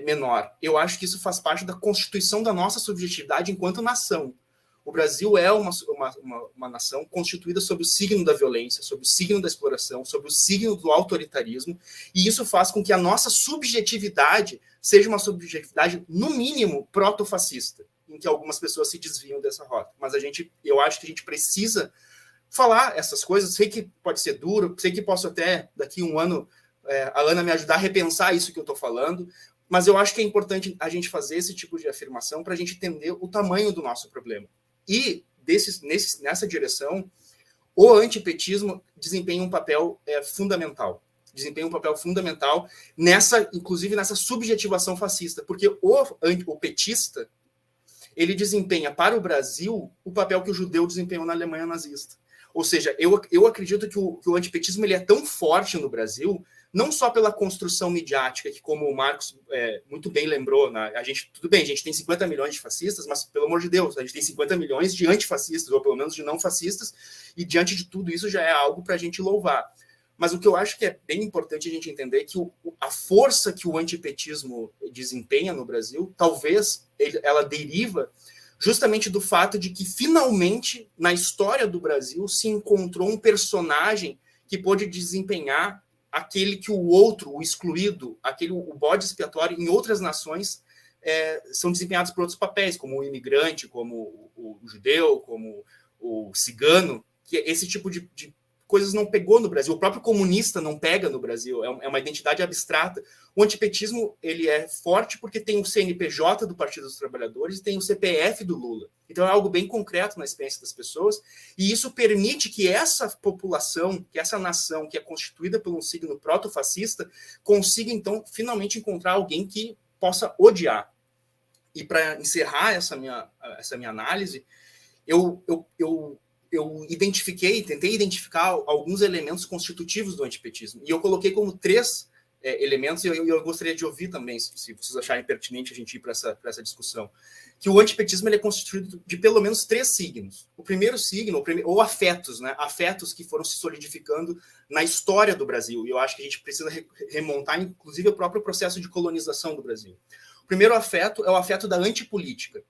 menor. Eu acho que isso faz parte da constituição da nossa subjetividade enquanto nação. O Brasil é uma nação constituída sob o signo da violência, sob o signo da exploração, sob o signo do autoritarismo, e isso faz com que a nossa subjetividade seja uma subjetividade, no mínimo, protofascista, em que algumas pessoas se desviam dessa rota. Mas eu acho que a gente precisa falar essas coisas. Sei que pode ser duro, sei que posso até, daqui a um ano, a Ana me ajudar a repensar isso que eu estou falando, mas eu acho que é importante a gente fazer esse tipo de afirmação para a gente entender o tamanho do nosso problema. E, nessa direção, o antipetismo desempenha um papel fundamental. desempenha um papel fundamental inclusive nessa subjetivação fascista, porque o petista, ele desempenha para o Brasil o papel que o judeu desempenhou na Alemanha nazista. Ou seja, eu acredito que o antipetismo ele é tão forte no Brasil, não só pela construção midiática, que como o Marcos muito bem lembrou, né, tudo bem, a gente tem 50 milhões de fascistas, mas, pelo amor de Deus, a gente tem 50 milhões de antifascistas, ou pelo menos de não fascistas, e diante de tudo isso já é algo para a gente louvar. Mas o que eu acho que é bem importante a gente entender é que a força que o antipetismo desempenha no Brasil, talvez ela deriva justamente do fato de que, finalmente, na história do Brasil, se encontrou um personagem que pôde desempenhar aquele que o outro, o excluído, o bode expiatório, em outras nações, são desempenhados por outros papéis, como o imigrante, como o judeu, como o cigano, que esse tipo de coisas não pegou no Brasil. O próprio comunista não pega no Brasil. É uma identidade abstrata. O antipetismo ele é forte porque tem o CNPJ do Partido dos Trabalhadores e tem o CPF do Lula. Então é algo bem concreto na experiência das pessoas, e isso permite que essa população, que essa nação que é constituída por um signo proto-fascista, consiga, então, finalmente encontrar alguém que possa odiar. E para encerrar essa minha análise, eu tentei identificar alguns elementos constitutivos do antipetismo. E eu coloquei como 3 elementos, e eu gostaria de ouvir também, se vocês acharem pertinente a gente ir para essa discussão. Que o antipetismo ele é constituído de pelo menos 3 signos. O primeiro signo, ou afetos, né? Afetos que foram se solidificando na história do Brasil. E eu acho que a gente precisa remontar, inclusive, o próprio processo de colonização do Brasil. O primeiro afeto é o afeto da antipolítica.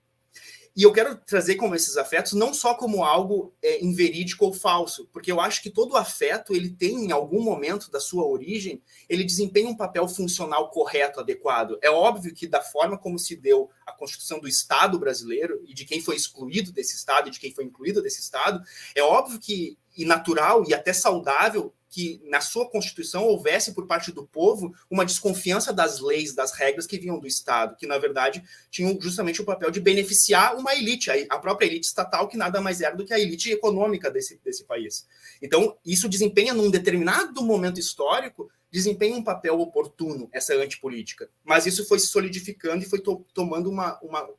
E eu quero trazer como esses afetos não só como algo inverídico ou falso, porque eu acho que todo afeto, ele tem, em algum momento da sua origem, ele desempenha um papel funcional correto, adequado. É óbvio que da forma como se deu a constituição do Estado brasileiro, e de quem foi excluído desse Estado, e de quem foi incluído desse Estado, é óbvio que, e natural e até saudável, que na sua Constituição houvesse por parte do povo uma desconfiança das leis, das regras que vinham do Estado, que na verdade tinham justamente o papel de beneficiar uma elite, a própria elite estatal, que nada mais era do que a elite econômica desse país. Então, isso desempenha num determinado momento histórico, desempenha um papel oportuno, essa antipolítica. Mas isso foi se solidificando e foi tomando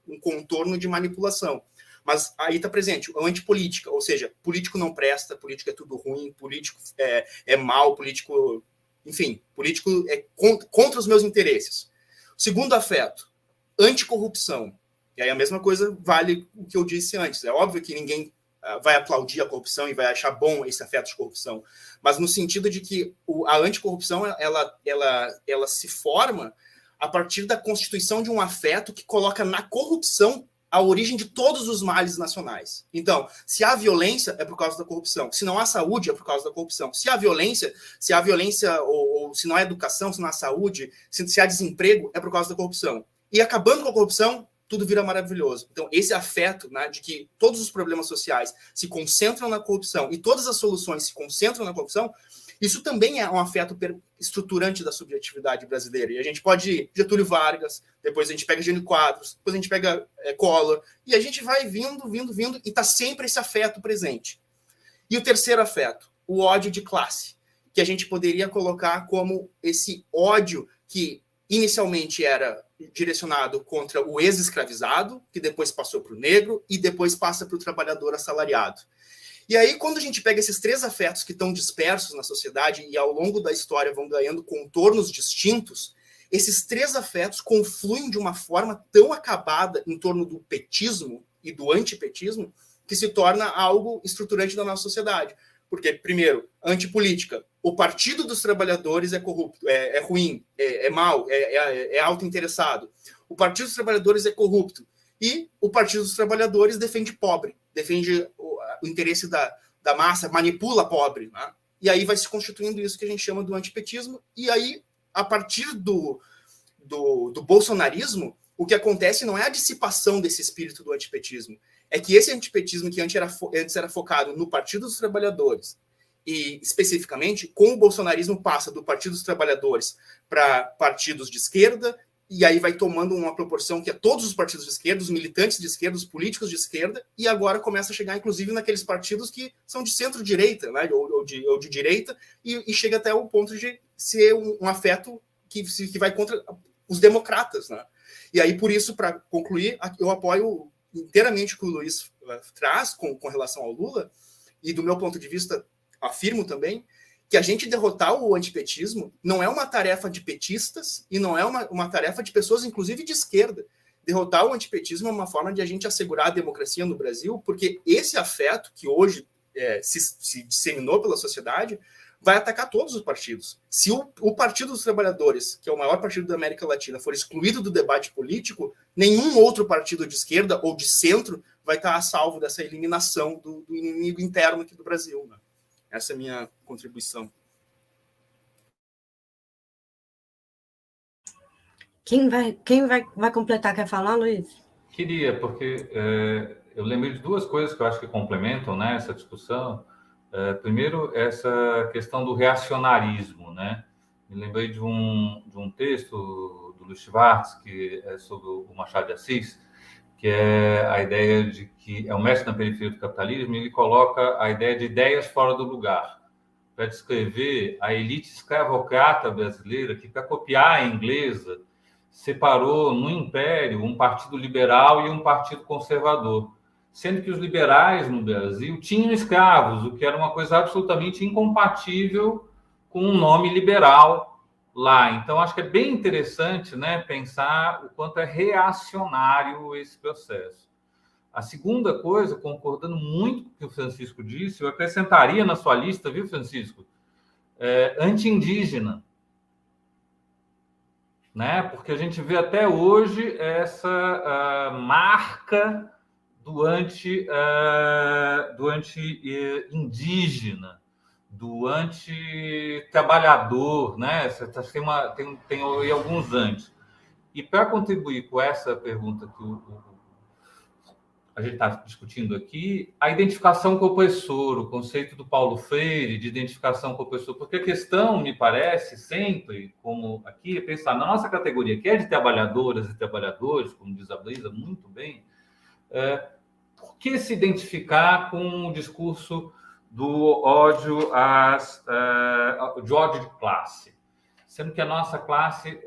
um contorno de manipulação. Mas aí está presente a antipolítica, ou seja, político não presta, político é tudo ruim, político é mau, político, enfim, político é contra os meus interesses. Segundo afeto, anticorrupção. E aí a mesma coisa vale o que eu disse antes. É óbvio que ninguém vai aplaudir a corrupção e vai achar bom esse afeto de corrupção, mas no sentido de que a anticorrupção ela se forma a partir da constituição de um afeto que coloca na corrupção a origem de todos os males nacionais. Então, se há violência, é por causa da corrupção. Se não há saúde, é por causa da corrupção. Se há violência ou se não há educação, se não há saúde, se há desemprego, é por causa da corrupção. E acabando com a corrupção, tudo vira maravilhoso. Então, esse afeto, né, de que todos os problemas sociais se concentram na corrupção e todas as soluções se concentram na corrupção, isso também é um afeto estruturante da subjetividade brasileira. E a gente pode ir Getúlio Vargas, depois a gente pega Jânio Quadros, depois a gente pega Collor, e a gente vai vindo, e está sempre esse afeto presente. E o terceiro afeto, o ódio de classe, que a gente poderia colocar como esse ódio que inicialmente era direcionado contra o ex-escravizado, que depois passou para o negro e depois passa para o trabalhador assalariado. E aí, quando a gente pega esses 3 afetos que estão dispersos na sociedade e ao longo da história vão ganhando contornos distintos, esses 3 afetos confluem de uma forma tão acabada em torno do petismo e do antipetismo que se torna algo estruturante da nossa sociedade. Porque, primeiro, antipolítica. O Partido dos Trabalhadores é corrupto, é ruim, é mau, é autointeressado. O Partido dos Trabalhadores é corrupto. E o Partido dos Trabalhadores defende pobre, defende o interesse da massa, manipula pobre. Né? E aí vai se constituindo isso que a gente chama do antipetismo. E aí, a partir do bolsonarismo, o que acontece não é a dissipação desse espírito do antipetismo, é que esse antipetismo que antes era focado no Partido dos Trabalhadores, e especificamente com o bolsonarismo passa do Partido dos Trabalhadores para partidos de esquerda e aí vai tomando uma proporção que é todos os partidos de esquerda, os militantes de esquerda, os políticos de esquerda, e agora começa a chegar, inclusive, naqueles partidos que são de centro-direita, né, ou de direita, e chega até o ponto de ser um afeto que vai contra os democratas. Né? E aí, por isso, para concluir, eu apoio inteiramente o que o Luiz traz com relação ao Lula, e do meu ponto de vista, afirmo também, que a gente derrotar o antipetismo não é uma tarefa de petistas e não é uma tarefa de pessoas, inclusive de esquerda. Derrotar o antipetismo é uma forma de a gente assegurar a democracia no Brasil, porque esse afeto que hoje se disseminou pela sociedade vai atacar todos os partidos. Se o Partido dos Trabalhadores, que é o maior partido da América Latina, for excluído do debate político, nenhum outro partido de esquerda ou de centro vai estar a salvo dessa eliminação do inimigo interno aqui do Brasil, né? Essa é a minha contribuição. Quem vai completar? Quer falar, Luiz? Queria, porque eu lembrei de duas coisas que eu acho que complementam, né, essa discussão. Primeiro, essa questão do reacionarismo, né? Me lembrei de um texto do Luiz Schwartz, que é sobre o Machado de Assis, que é a ideia de que é o mestre na periferia do capitalismo, e ele coloca a ideia de ideias fora do lugar, para descrever a elite escravocrata brasileira, que, para copiar a inglesa, separou no Império um partido liberal e um partido conservador, sendo que os liberais no Brasil tinham escravos, o que era uma coisa absolutamente incompatível com um nome liberal lá. Então, acho que é bem interessante, né, pensar o quanto é reacionário esse processo. A segunda coisa, concordando muito com o que o Francisco disse, eu acrescentaria na sua lista, viu, Francisco? Anti-indígena. Né? Porque a gente vê até hoje essa marca do anti-indígena, do anti-trabalhador, né? Tem alguns antes. E para contribuir com essa pergunta que a gente está discutindo aqui, a identificação com o opressor, o conceito do Paulo Freire de identificação com o opressor, porque a questão, me parece, sempre, como aqui, é pensar na nossa categoria, que é de trabalhadoras e trabalhadores, como diz a Brisa muito bem, por que se identificar com o discurso do ódio de ódio de classe? Sendo que a nossa classe,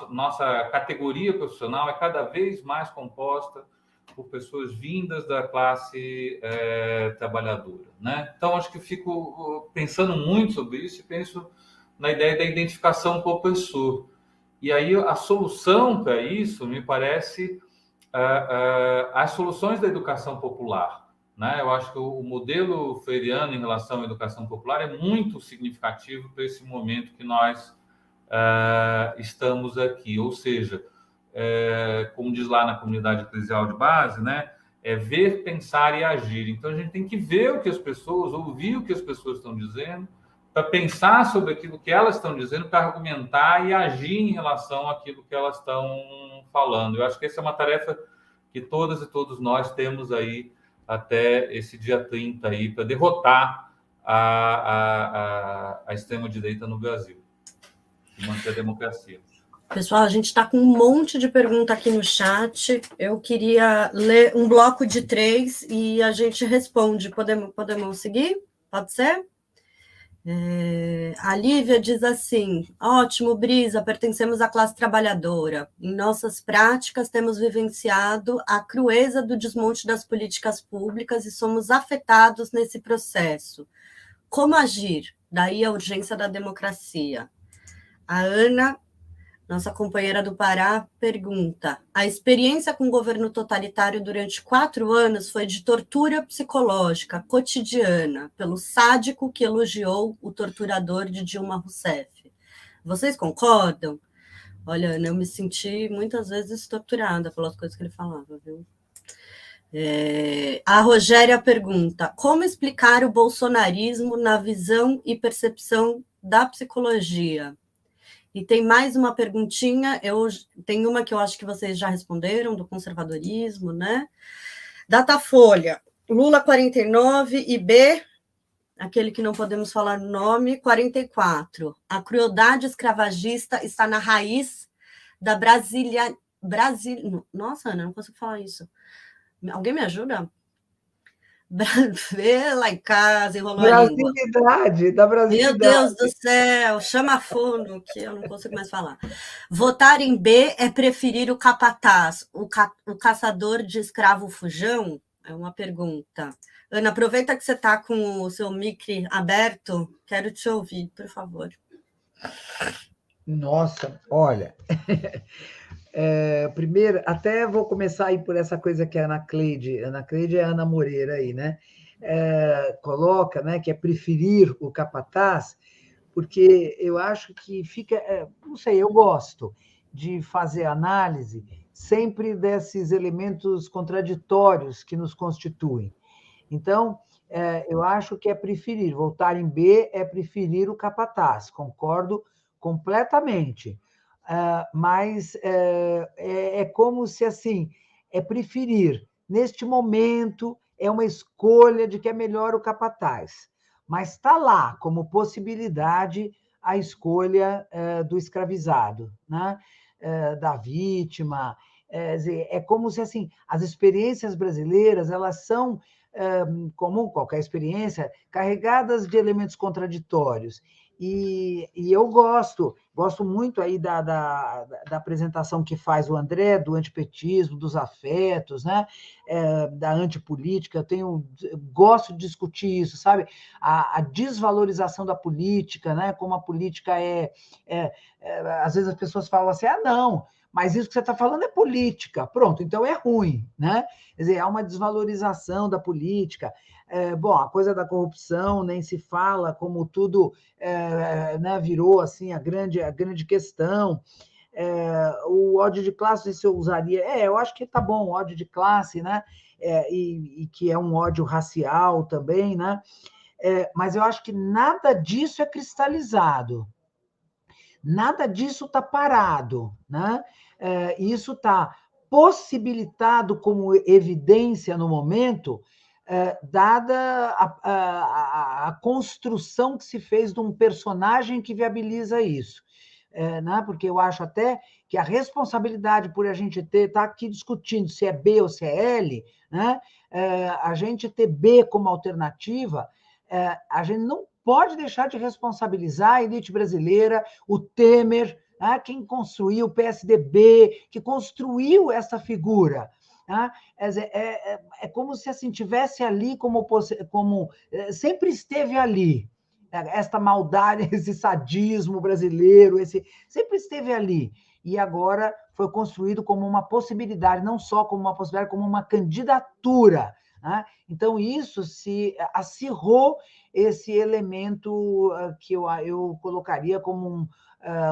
nossa categoria profissional é cada vez mais composta por pessoas vindas da classe trabalhadora, né? Então, acho que fico pensando muito sobre isso e penso na ideia da identificação com o opressor. E aí a solução para isso, me parece, as soluções da educação popular, né? Eu acho que o modelo freiriano em relação à educação popular é muito significativo para esse momento que nós estamos aqui, ou seja, como diz lá na comunidade eclesial de base, né? É ver, pensar e agir. Então, a gente tem que ver o que as pessoas, ouvir o que as pessoas estão dizendo, para pensar sobre aquilo que elas estão dizendo, para argumentar e agir em relação àquilo que elas estão falando. Eu acho que essa é uma tarefa que todas e todos nós temos aí até esse dia 30 aí, para derrotar a extrema-direita no Brasil e manter a democracia. Pessoal, a gente está com um monte de pergunta aqui no chat. Eu queria ler um bloco de 3 e a gente responde. Podemos seguir? Pode ser? A Lívia diz assim: ótimo, Brisa, pertencemos à classe trabalhadora. Em nossas práticas, temos vivenciado a crueza do desmonte das políticas públicas e somos afetados nesse processo. Como agir? Daí a urgência da democracia. A Ana, nossa companheira do Pará, pergunta: a experiência com o governo totalitário durante 4 anos foi de tortura psicológica cotidiana, pelo sádico que elogiou o torturador de Dilma Rousseff. Vocês concordam? Olha, Ana, eu me senti muitas vezes torturada pelas coisas que ele falava, viu? A Rogéria pergunta: como explicar o bolsonarismo na visão e percepção da psicologia? E tem mais uma perguntinha, tem uma que eu acho que vocês já responderam, do conservadorismo, né? Datafolha, Lula 49 e B, aquele que não podemos falar o nome, 44. A crueldade escravagista está na raiz da Brasília... Nossa, Ana, não consigo falar isso. Alguém me ajuda? Vê lá em casa, enrolou a língua. Da brasilidade. Meu Deus do céu, chama fono, que eu não consigo mais falar. Votar em B é preferir o capataz, o caçador de escravo fujão? É uma pergunta. Ana, aproveita que você está com o seu mic aberto, quero te ouvir, por favor. Nossa, olha... primeiro, até vou começar aí por essa coisa que a Ana Cleide é a Ana Moreira aí, né? Coloca, né, que é preferir o capataz, porque eu acho que fica, não sei, eu gosto de fazer análise sempre desses elementos contraditórios que nos constituem. Então, eu acho que é preferir, votar em B é preferir o capataz, concordo completamente. Mas é como se, assim, é preferir. Neste momento, é uma escolha de que é melhor o capataz. Mas está lá, como possibilidade, a escolha do escravizado, né? Da vítima. É como se, assim, as experiências brasileiras, elas são, como qualquer experiência, carregadas de elementos contraditórios. E eu gosto muito aí da apresentação que faz o André, do antipetismo, dos afetos, né? Da antipolítica. Eu gosto de discutir isso, sabe? A desvalorização da política, né? Como a política às vezes as pessoas falam assim, não, mas isso que você está falando é política. Pronto, então é ruim, né? Quer dizer, há uma desvalorização da política. Bom, a coisa da corrupção nem se fala, como tudo né, virou assim a grande questão. O ódio de classe, isso eu usaria. Eu acho que tá bom, o ódio de classe, né? E que é um ódio racial também, né? Mas eu acho que nada disso é cristalizado. Nada disso está parado, né? Isso está possibilitado como evidência no momento, dada a construção que se fez de um personagem que viabiliza isso. Né? Porque eu acho até que a responsabilidade por a gente estar aqui discutindo se é B ou se é L, né? A gente ter B como alternativa, a gente não pode deixar de responsabilizar a elite brasileira, o Temer, né? Quem construiu o PSDB, que construiu essa figura. Né? É como se assim, tivesse ali como sempre esteve ali. Esta maldade, esse sadismo brasileiro, sempre esteve ali. E agora foi construído como uma possibilidade, não só como uma possibilidade, como uma candidatura. Né? Então, isso se acirrou esse elemento que eu colocaria como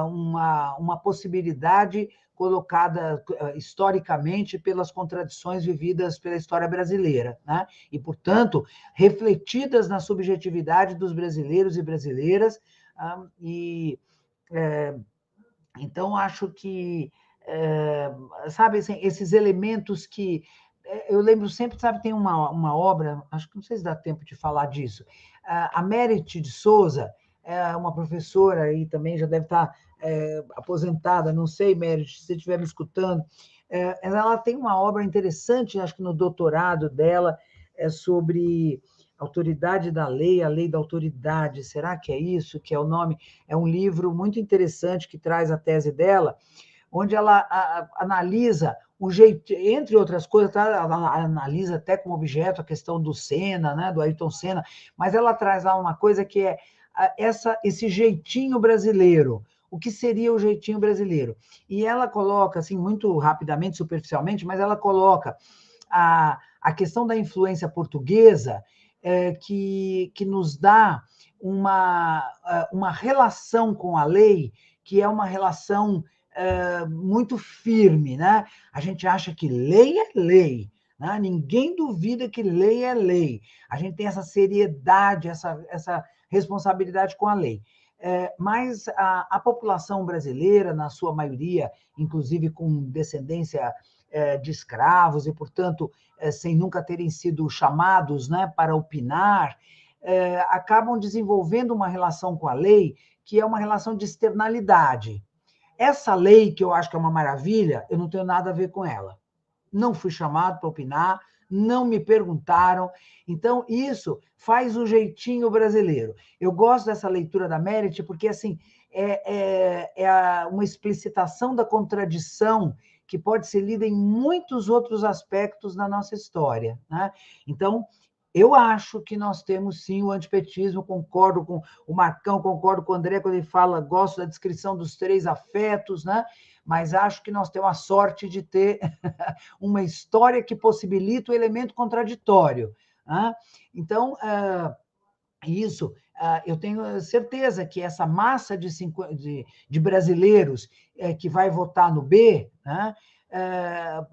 uma possibilidade colocada historicamente pelas contradições vividas pela história brasileira, né? E, portanto, refletidas na subjetividade dos brasileiros e brasileiras. Então, acho que, sabe, assim, esses elementos que... Eu lembro sempre, sabe, tem uma obra, acho que não sei se dá tempo de falar disso, a Merit de Souza, é uma professora aí também, já deve estar aposentada, não sei, Merit, se você estiver me escutando, ela tem uma obra interessante, acho que no doutorado dela, sobre autoridade da lei, a lei da autoridade, será que é isso que é o nome? É um livro muito interessante que traz a tese dela, onde ela analisa o jeito, entre outras coisas, ela analisa até como objeto a questão do Senna, né, do Ayrton Senna, mas ela traz lá uma coisa que é esse jeitinho brasileiro. O que seria o jeitinho brasileiro? E ela coloca, assim, muito rapidamente, superficialmente, mas ela coloca a questão da influência portuguesa, que nos dá uma relação com a lei, que é uma relação muito firme, né? A gente acha que lei é lei, né? Ninguém duvida que lei é lei. A gente tem essa seriedade, essa responsabilidade com a lei. Mas a população brasileira, na sua maioria, inclusive com descendência de escravos e, portanto, sem nunca terem sido chamados, né, para opinar, acabam desenvolvendo uma relação com a lei que é uma relação de externalidade. essa lei, que eu acho que é uma maravilha, eu não tenho nada a ver com ela. Não fui chamado para opinar, não me perguntaram. Então, isso faz o jeitinho brasileiro. Eu gosto dessa leitura da Merit, porque assim, uma explicitação da contradição que pode ser lida em muitos outros aspectos da nossa história, né? Então, eu acho que nós temos, sim, o antipetismo, concordo com o Marcão, concordo com o André, quando ele fala, gosto da descrição dos 3 afetos, né? Mas acho que nós temos a sorte de ter uma história que possibilita o elemento contraditório, né? Então, isso, eu tenho certeza que essa massa de brasileiros que vai votar no B, né?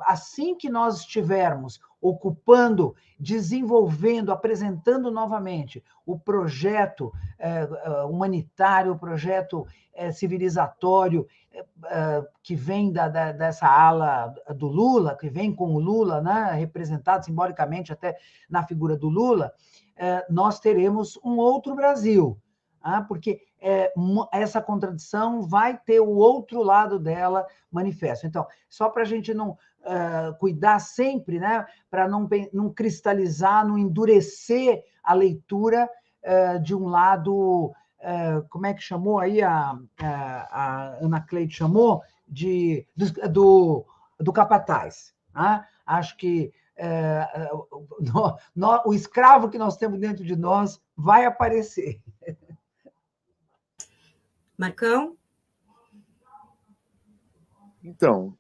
Assim que nós estivermos ocupando, desenvolvendo, apresentando novamente o projeto humanitário, o projeto civilizatório que vem dessa ala do Lula, que vem com o Lula, né, representado simbolicamente até na figura do Lula, nós teremos um outro Brasil, porque essa contradição vai ter o outro lado dela manifesto. Então, só para a gente não cuidar sempre, né, para não cristalizar, não endurecer a leitura de um lado, como é que chamou aí, a Ana Cleide chamou, do capataz. Acho que o escravo que nós temos dentro de nós vai aparecer. Marcão? Então,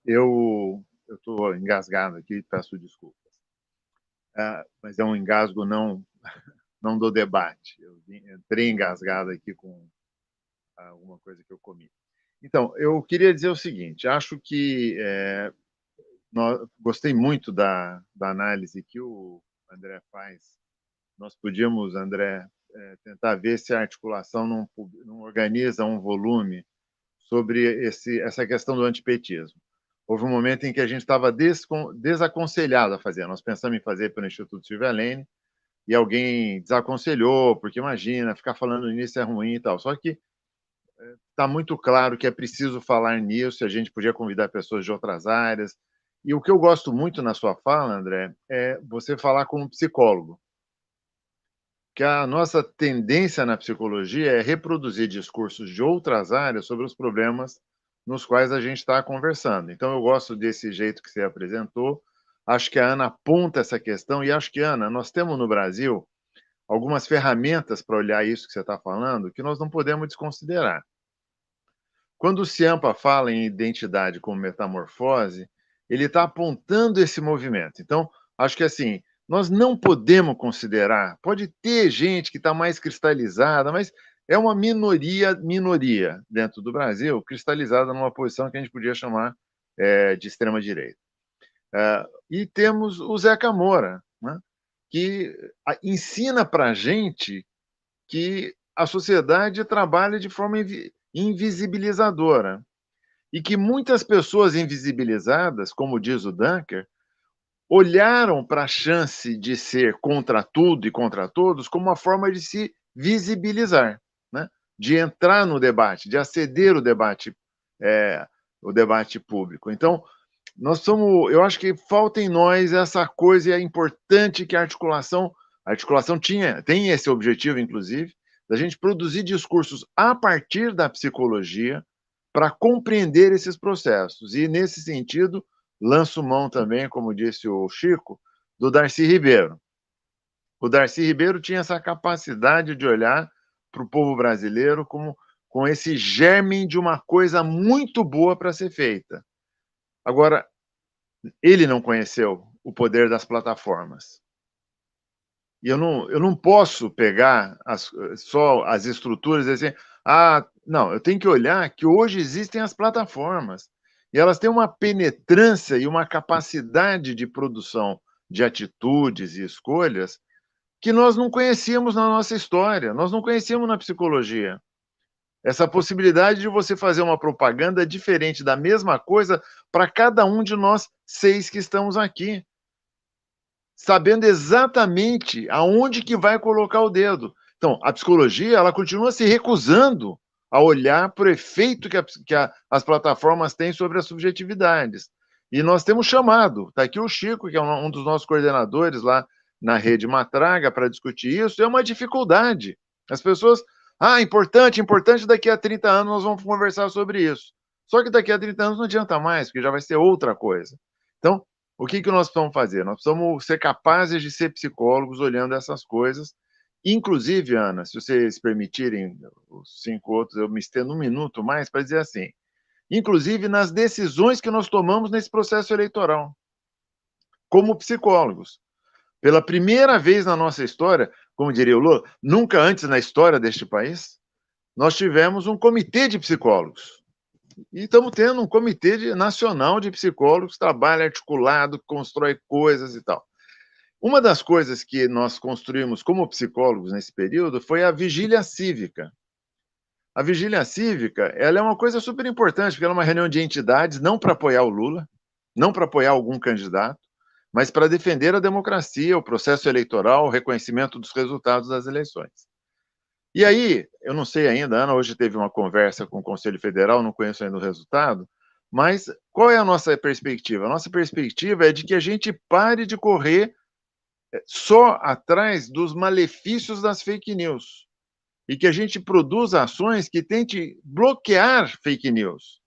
eu estou engasgado aqui, peço desculpas. Mas é um engasgo não do debate. Eu entrei engasgado aqui com alguma coisa que eu comi. Então, eu queria dizer o seguinte, acho que gostei muito da análise que o André faz. Nós podíamos, André, tentar ver se a articulação não organiza um volume sobre essa questão do antipetismo. Houve um momento em que a gente estava desaconselhado a fazer. Nós pensamos em fazer pelo Instituto Silvia Lane e alguém desaconselhou, porque imagina, ficar falando nisso é ruim e tal. Só que está muito claro que é preciso falar nisso, a gente podia convidar pessoas de outras áreas. E o que eu gosto muito na sua fala, André, é você falar como psicólogo. Que a nossa tendência na psicologia é reproduzir discursos de outras áreas sobre os problemas nos quais a gente está conversando. Então, eu gosto desse jeito que você apresentou. Acho que a Ana aponta essa questão e acho que, Ana, nós temos no Brasil algumas ferramentas para olhar isso que você está falando que nós não podemos desconsiderar. Quando o Ciampa fala em identidade como metamorfose, ele está apontando esse movimento. Então, acho que assim, nós não podemos considerar, pode ter gente que está mais cristalizada, mas é uma minoria dentro do Brasil, cristalizada numa posição que a gente podia chamar de extrema-direita. E temos o Zeca Moura, né, que ensina para a gente que a sociedade trabalha de forma invisibilizadora e que muitas pessoas invisibilizadas, como diz o Dunker, olharam para a chance de ser contra tudo e contra todos como uma forma de se visibilizar, né? De entrar no debate, de aceder o debate público. Então, eu acho que falta em nós essa coisa, e é importante que a articulação tem esse objetivo, inclusive, da gente produzir discursos a partir da psicologia para compreender esses processos. E, nesse sentido, lanço mão também, como disse o Chico, do Darcy Ribeiro. O Darcy Ribeiro tinha essa capacidade de olhar para o povo brasileiro com esse germe de uma coisa muito boa para ser feita. Agora, ele não conheceu o poder das plataformas. E eu não posso pegar só as estruturas e dizer, não, eu tenho que olhar que hoje existem as plataformas. E elas têm uma penetrância e uma capacidade de produção de atitudes e escolhas que nós não conhecíamos na nossa história, nós não conhecíamos na psicologia. Essa possibilidade de você fazer uma propaganda diferente da mesma coisa para cada um de nós 6 que estamos aqui, sabendo exatamente aonde que vai colocar o dedo. Então, a psicologia ela continua se recusando a olhar para o efeito que as plataformas têm sobre as subjetividades. E nós temos chamado, está aqui o Chico, que é um dos nossos coordenadores lá na Rede Matraga, para discutir isso, é uma dificuldade. As pessoas, importante, daqui a 30 anos nós vamos conversar sobre isso. Só que daqui a 30 anos não adianta mais, porque já vai ser outra coisa. Então, o que nós precisamos fazer? Nós precisamos ser capazes de ser psicólogos olhando essas coisas. Inclusive, Ana, se vocês permitirem, os 5 outros, eu me estendo um minuto mais para dizer assim, inclusive nas decisões que nós tomamos nesse processo eleitoral, como psicólogos. Pela primeira vez na nossa história, como diria o Lula, nunca antes na história deste país, nós tivemos um comitê de psicólogos. E estamos tendo um comitê nacional de psicólogos, trabalho articulado, constrói coisas e tal. Uma das coisas que nós construímos como psicólogos nesse período foi a vigília cívica. A vigília cívica, ela é uma coisa super importante, porque ela é uma reunião de entidades, não para apoiar o Lula, não para apoiar algum candidato, mas para defender a democracia, o processo eleitoral, o reconhecimento dos resultados das eleições. E aí, eu não sei ainda, Ana, hoje teve uma conversa com o Conselho Federal, não conheço ainda o resultado, mas qual é a nossa perspectiva? A nossa perspectiva é de que a gente pare de correr só atrás dos malefícios das fake news e que a gente produza ações que tente bloquear fake news.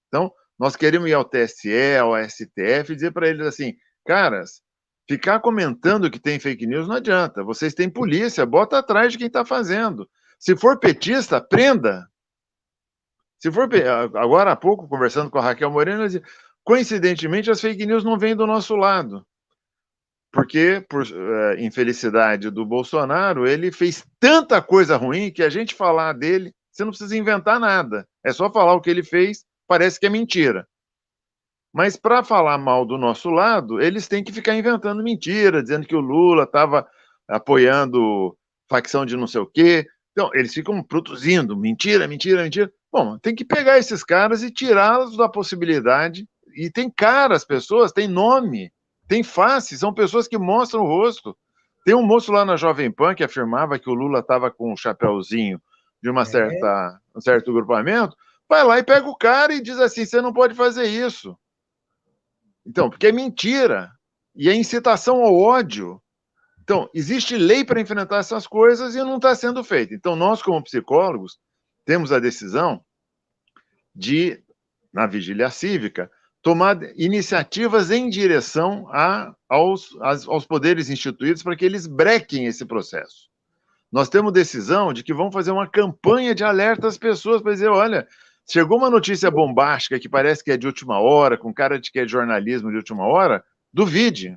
Então, nós queremos ir ao TSE, ao STF, e dizer para eles assim, caras, ficar comentando que tem fake news não adianta, vocês têm polícia, bota atrás de quem está fazendo. Se for petista, prenda. Se for, agora há pouco, conversando com a Raquel Moreno, eu disse, coincidentemente, as fake news não vêm do nosso lado. Porque, por infelicidade do Bolsonaro, ele fez tanta coisa ruim que a gente falar dele, você não precisa inventar nada. É só falar o que ele fez, parece que é mentira. Mas para falar mal do nosso lado, eles têm que ficar inventando mentira, dizendo que o Lula estava apoiando facção de não sei o quê. Então, eles ficam produzindo mentira, mentira, mentira. Bom, tem que pegar esses caras e tirá-los da possibilidade. E tem cara, as pessoas, tem nome. Tem face, são pessoas que mostram o rosto. Tem um moço lá na Jovem Pan que afirmava que o Lula estava com um chapéuzinho de um certo grupamento. Vai lá e pega o cara e diz assim, você não pode fazer isso. Então, porque é mentira. E é incitação ao ódio. Então, existe lei para enfrentar essas coisas e não está sendo feito. Então, nós, como psicólogos, temos a decisão de, na vigília cívica, tomar iniciativas em direção aos poderes instituídos para que eles brequem esse processo. Nós temos decisão de que vamos fazer uma campanha de alerta às pessoas para dizer, olha, chegou uma notícia bombástica que parece que é de última hora, com cara de que é jornalismo de última hora, duvide.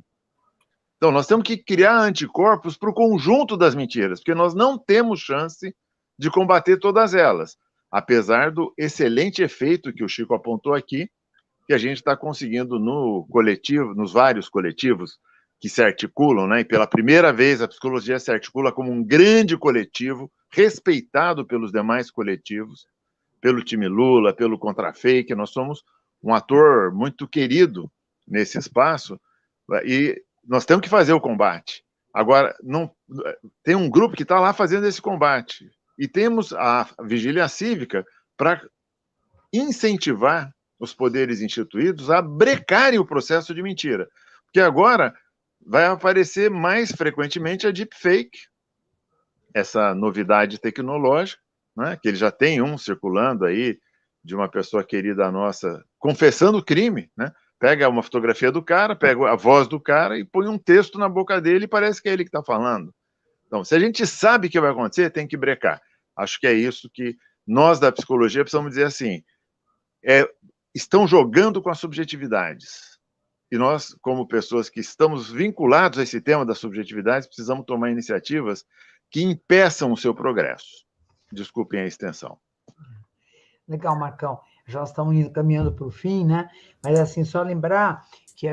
Então, nós temos que criar anticorpos para o conjunto das mentiras, porque nós não temos chance de combater todas elas, apesar do excelente efeito que o Chico apontou aqui, que a gente está conseguindo no coletivo, nos vários coletivos que se articulam, né? E pela primeira vez a psicologia se articula como um grande coletivo, respeitado pelos demais coletivos, pelo time Lula, pelo Contra-Fake. Nós somos um ator muito querido nesse espaço e nós temos que fazer o combate. Agora, não, tem um grupo que está lá fazendo esse combate e temos a vigília cívica para incentivar os poderes instituídos a brecarem o processo de mentira. Porque agora vai aparecer mais frequentemente a deepfake, essa novidade tecnológica, né, que ele já tem um circulando aí, de uma pessoa querida nossa, confessando o crime, né? Pega uma fotografia do cara, pega a voz do cara e põe um texto na boca dele e parece que é ele que está falando. Então, se a gente sabe o que vai acontecer, tem que brecar. Acho que é isso que nós da psicologia precisamos dizer assim, estão jogando com as subjetividades. E nós, como pessoas que estamos vinculados a esse tema das subjetividades, precisamos tomar iniciativas que impeçam o seu progresso. Desculpem a extensão. Legal, Marcão. Já estamos caminhando para o fim, né? Mas, assim, só lembrar que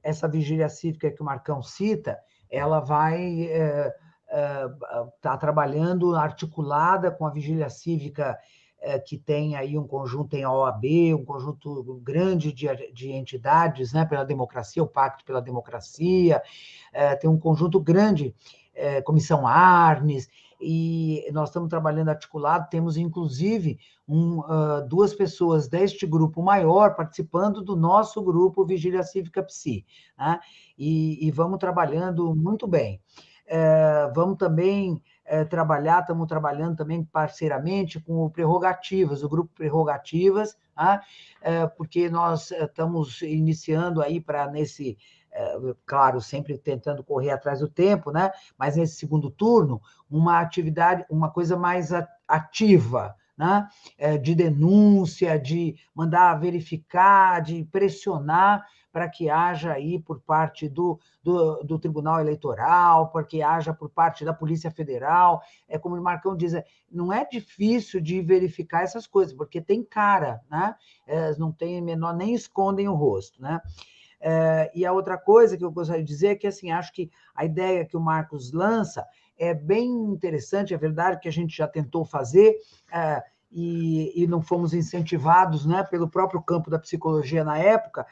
essa vigília cívica que o Marcão cita, ela vai estar trabalhando articulada com a vigília cívica que tem aí um conjunto em OAB, um conjunto grande de entidades, né, pela democracia, o Pacto pela Democracia, tem um conjunto grande, Comissão Arnes, e nós estamos trabalhando articulado, temos inclusive 2 pessoas deste grupo maior participando do nosso grupo Vigília Cívica Psi, né? E vamos trabalhando muito bem. Vamos também estamos trabalhando também parceiramente com o Prerrogativas, o grupo Prerrogativas, tá? Porque nós estamos iniciando aí claro, sempre tentando correr atrás do tempo, né? Mas nesse segundo turno, uma atividade, uma coisa mais ativa, né? De denúncia, de mandar verificar, de pressionar para que haja aí por parte do Tribunal Eleitoral, para que haja por parte da Polícia Federal. Como o Marcão diz, não é difícil de verificar essas coisas, porque tem cara, né? Não tem menor, nem escondem o rosto, né? E a outra coisa que eu gostaria de dizer é que, assim, acho que a ideia que o Marcos lança é bem interessante, é verdade que a gente já tentou fazer, e não fomos incentivados, né, pelo próprio campo da psicologia na época.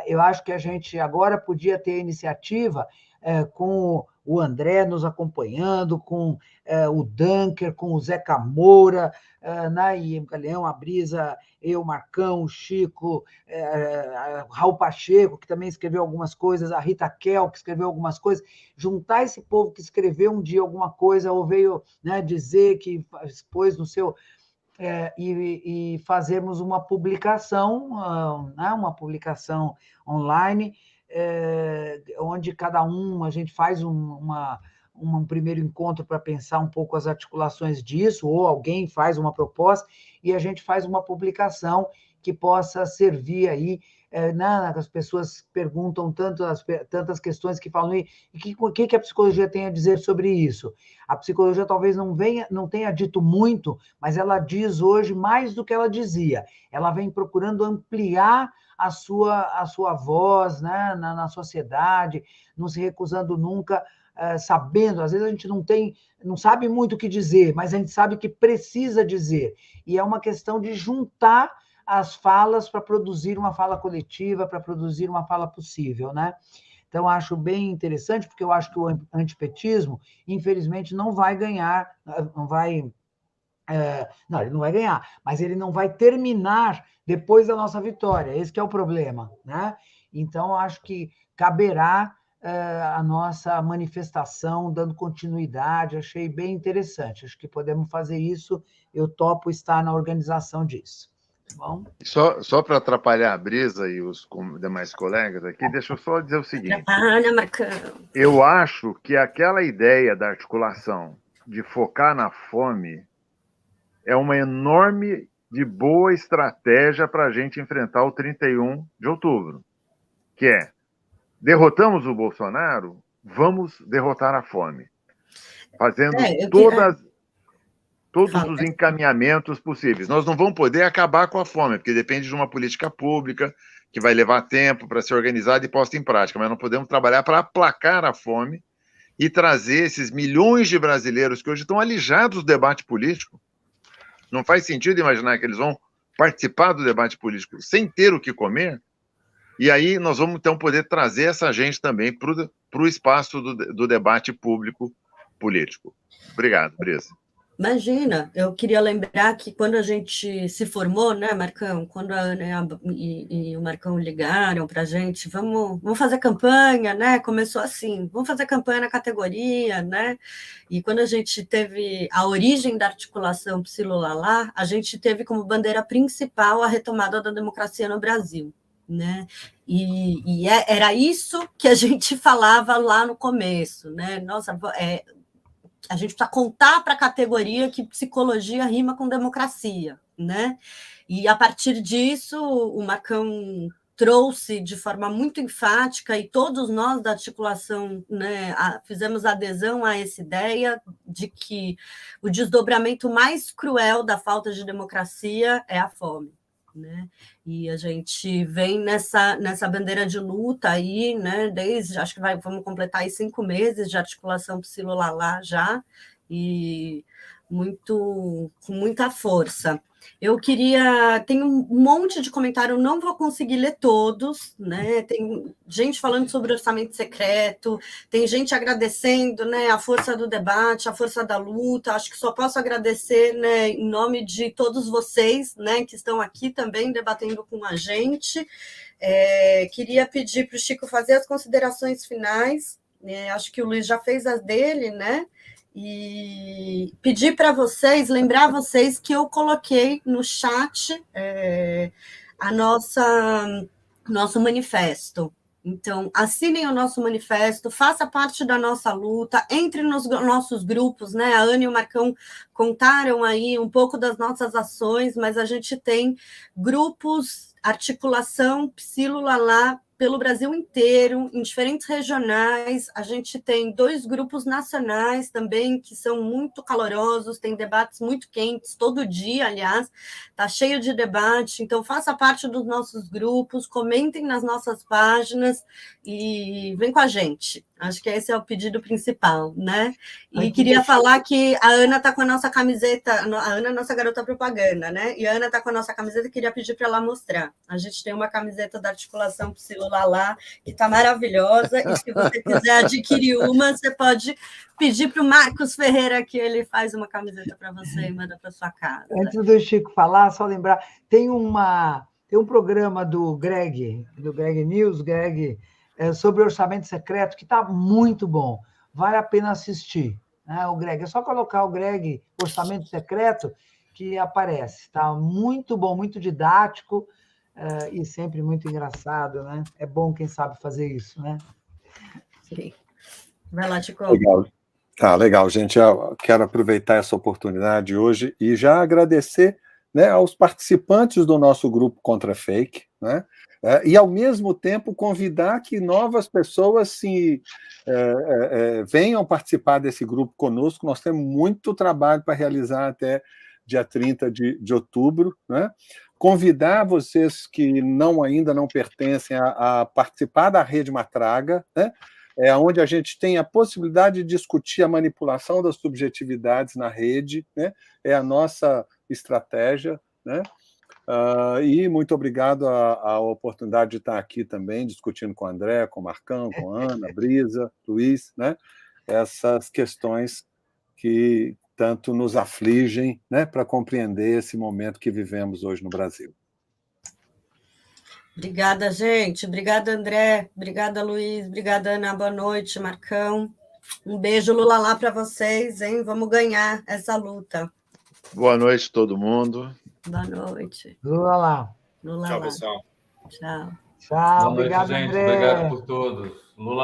Eu acho que a gente agora podia ter iniciativa com o André nos acompanhando, com o Dunker, com o Zeca Moura, e o Galeão, a Brisa, eu, Marcão, o Chico, Raul Pacheco, que também escreveu algumas coisas, a Rita Kel, que escreveu algumas coisas, juntar esse povo que escreveu um dia alguma coisa, ou veio, né, dizer que expôs no seu... e fazermos uma publicação, né, uma publicação online, onde cada a gente faz um primeiro encontro para pensar um pouco as articulações disso, ou alguém faz uma proposta, e a gente faz uma publicação que possa servir aí, as pessoas perguntam tantas questões que falam, e o que a psicologia tem a dizer sobre isso? A psicologia talvez não tenha dito muito, mas ela diz hoje mais do que ela dizia. Ela vem procurando ampliar a sua voz, né, na sociedade, não se recusando nunca, sabendo, às vezes a gente não sabe muito o que dizer, mas a gente sabe que precisa dizer. E é uma questão de juntar as falas para produzir uma fala coletiva, para produzir uma fala possível, né? Então, acho bem interessante, porque eu acho que o antipetismo, infelizmente, não vai ganhar, não, ele não vai ganhar, mas ele não vai terminar depois da nossa vitória, esse que é o problema, né? Então, acho que caberá a nossa manifestação, dando continuidade, achei bem interessante, acho que podemos fazer isso, eu topo estar na organização disso. Bom. Só para atrapalhar a Brisa e os demais colegas aqui, deixa eu só dizer o seguinte. Eu acho que aquela ideia da articulação de focar na fome é uma enorme de boa estratégia para a gente enfrentar o 31 de outubro, que é, derrotamos o Bolsonaro, vamos derrotar a fome, fazendo todos os encaminhamentos possíveis. Nós não vamos poder acabar com a fome, porque depende de uma política pública que vai levar tempo para ser organizada e posta em prática, mas não podemos trabalhar para aplacar a fome e trazer esses milhões de brasileiros que hoje estão alijados do debate político. Não faz sentido imaginar que eles vão participar do debate político sem ter o que comer, e aí nós vamos, então, poder trazer essa gente também para o espaço do debate público político. Obrigado, Brisa. Imagina, eu queria lembrar que quando a gente se formou, né, Marcão, quando a Ana e o Marcão ligaram para a gente, vamos fazer campanha, né, começou assim, vamos fazer campanha na categoria, né, e quando a gente teve a origem da articulação Psi-Lula-Lá, a gente teve como bandeira principal a retomada da democracia no Brasil, né, era isso que a gente falava lá no começo, né, nossa, a gente precisa contar para a categoria que psicologia rima com democracia, né? E a partir disso, o Marcão trouxe de forma muito enfática, e todos nós da articulação, né, fizemos adesão a essa ideia de que o desdobramento mais cruel da falta de democracia é a fome, né? E a gente vem nessa bandeira de luta aí, né? Desde, acho que vamos completar aí 5 meses de articulação Psi-Lula-Lá já, e com muita força. Eu queria... Tem um monte de comentário, eu não vou conseguir ler todos, né? Tem gente falando sobre orçamento secreto, tem gente agradecendo, né, a força do debate, a força da luta. Acho que só posso agradecer, né, em nome de todos vocês, né, que estão aqui também debatendo com a gente. Queria pedir para o Chico fazer as considerações finais. Acho que o Luiz já fez as dele, né? E pedir para vocês, lembrar vocês que eu coloquei no chat nosso manifesto. Então, assinem o nosso manifesto, faça parte da nossa luta, entre nos nossos grupos, né? A Ana e o Marcão contaram aí um pouco das nossas ações, mas a gente tem grupos, articulação, Psilulalá, pelo Brasil inteiro, em diferentes regionais. A gente tem 2 grupos nacionais também, que são muito calorosos, tem debates muito quentes, todo dia, aliás, está cheio de debate. Então, faça parte dos nossos grupos, comentem nas nossas páginas e vem com a gente. Acho que esse é o pedido principal, né? E queria falar que a Ana está com a nossa camiseta, a Ana é nossa garota propaganda, né? E a Ana está com a nossa camiseta, queria pedir para ela mostrar. A gente tem uma camiseta da articulação Psilulalá, que está maravilhosa, e se você quiser adquirir uma, você pode pedir para o Marcos Ferreira que ele faz uma camiseta para você e manda para sua casa. Antes do Chico falar, só lembrar, tem um programa do Greg News, sobre orçamento secreto, que está muito bom. Vale a pena assistir. Né? O Greg, é só colocar o Greg orçamento secreto que aparece. Está muito bom, muito didático e sempre muito engraçado. Né? É bom quem sabe fazer isso. Né? Sim. Vai lá, Chico. Legal, gente. Eu quero aproveitar essa oportunidade hoje e já agradecer, né, aos participantes do nosso grupo Contra Fake, né? E, ao mesmo tempo, convidar que novas pessoas venham participar desse grupo conosco. Nós temos muito trabalho para realizar até dia 30 de outubro. Né? Convidar vocês que ainda não pertencem a participar da Rede Matraga, né? Onde a gente tem a possibilidade de discutir a manipulação das subjetividades na rede, né? É a nossa estratégia, né? E muito obrigado à oportunidade de estar aqui também, discutindo com o André, com o Marcão, com a Ana, Brisa, Luiz, né? Essas questões que tanto nos afligem, né? Para compreender esse momento que vivemos hoje no Brasil. Obrigada, gente. Obrigada, André. Obrigada, Luiz. Obrigada, Ana. Boa noite, Marcão. Um beijo, Lulalá, para vocês, hein? Vamos ganhar essa luta. Boa noite, todo mundo. Boa noite. Lulalá. Tchau, pessoal. Tchau. Tchau, Boa noite, obrigado, gente. André. Obrigado por todos. Lula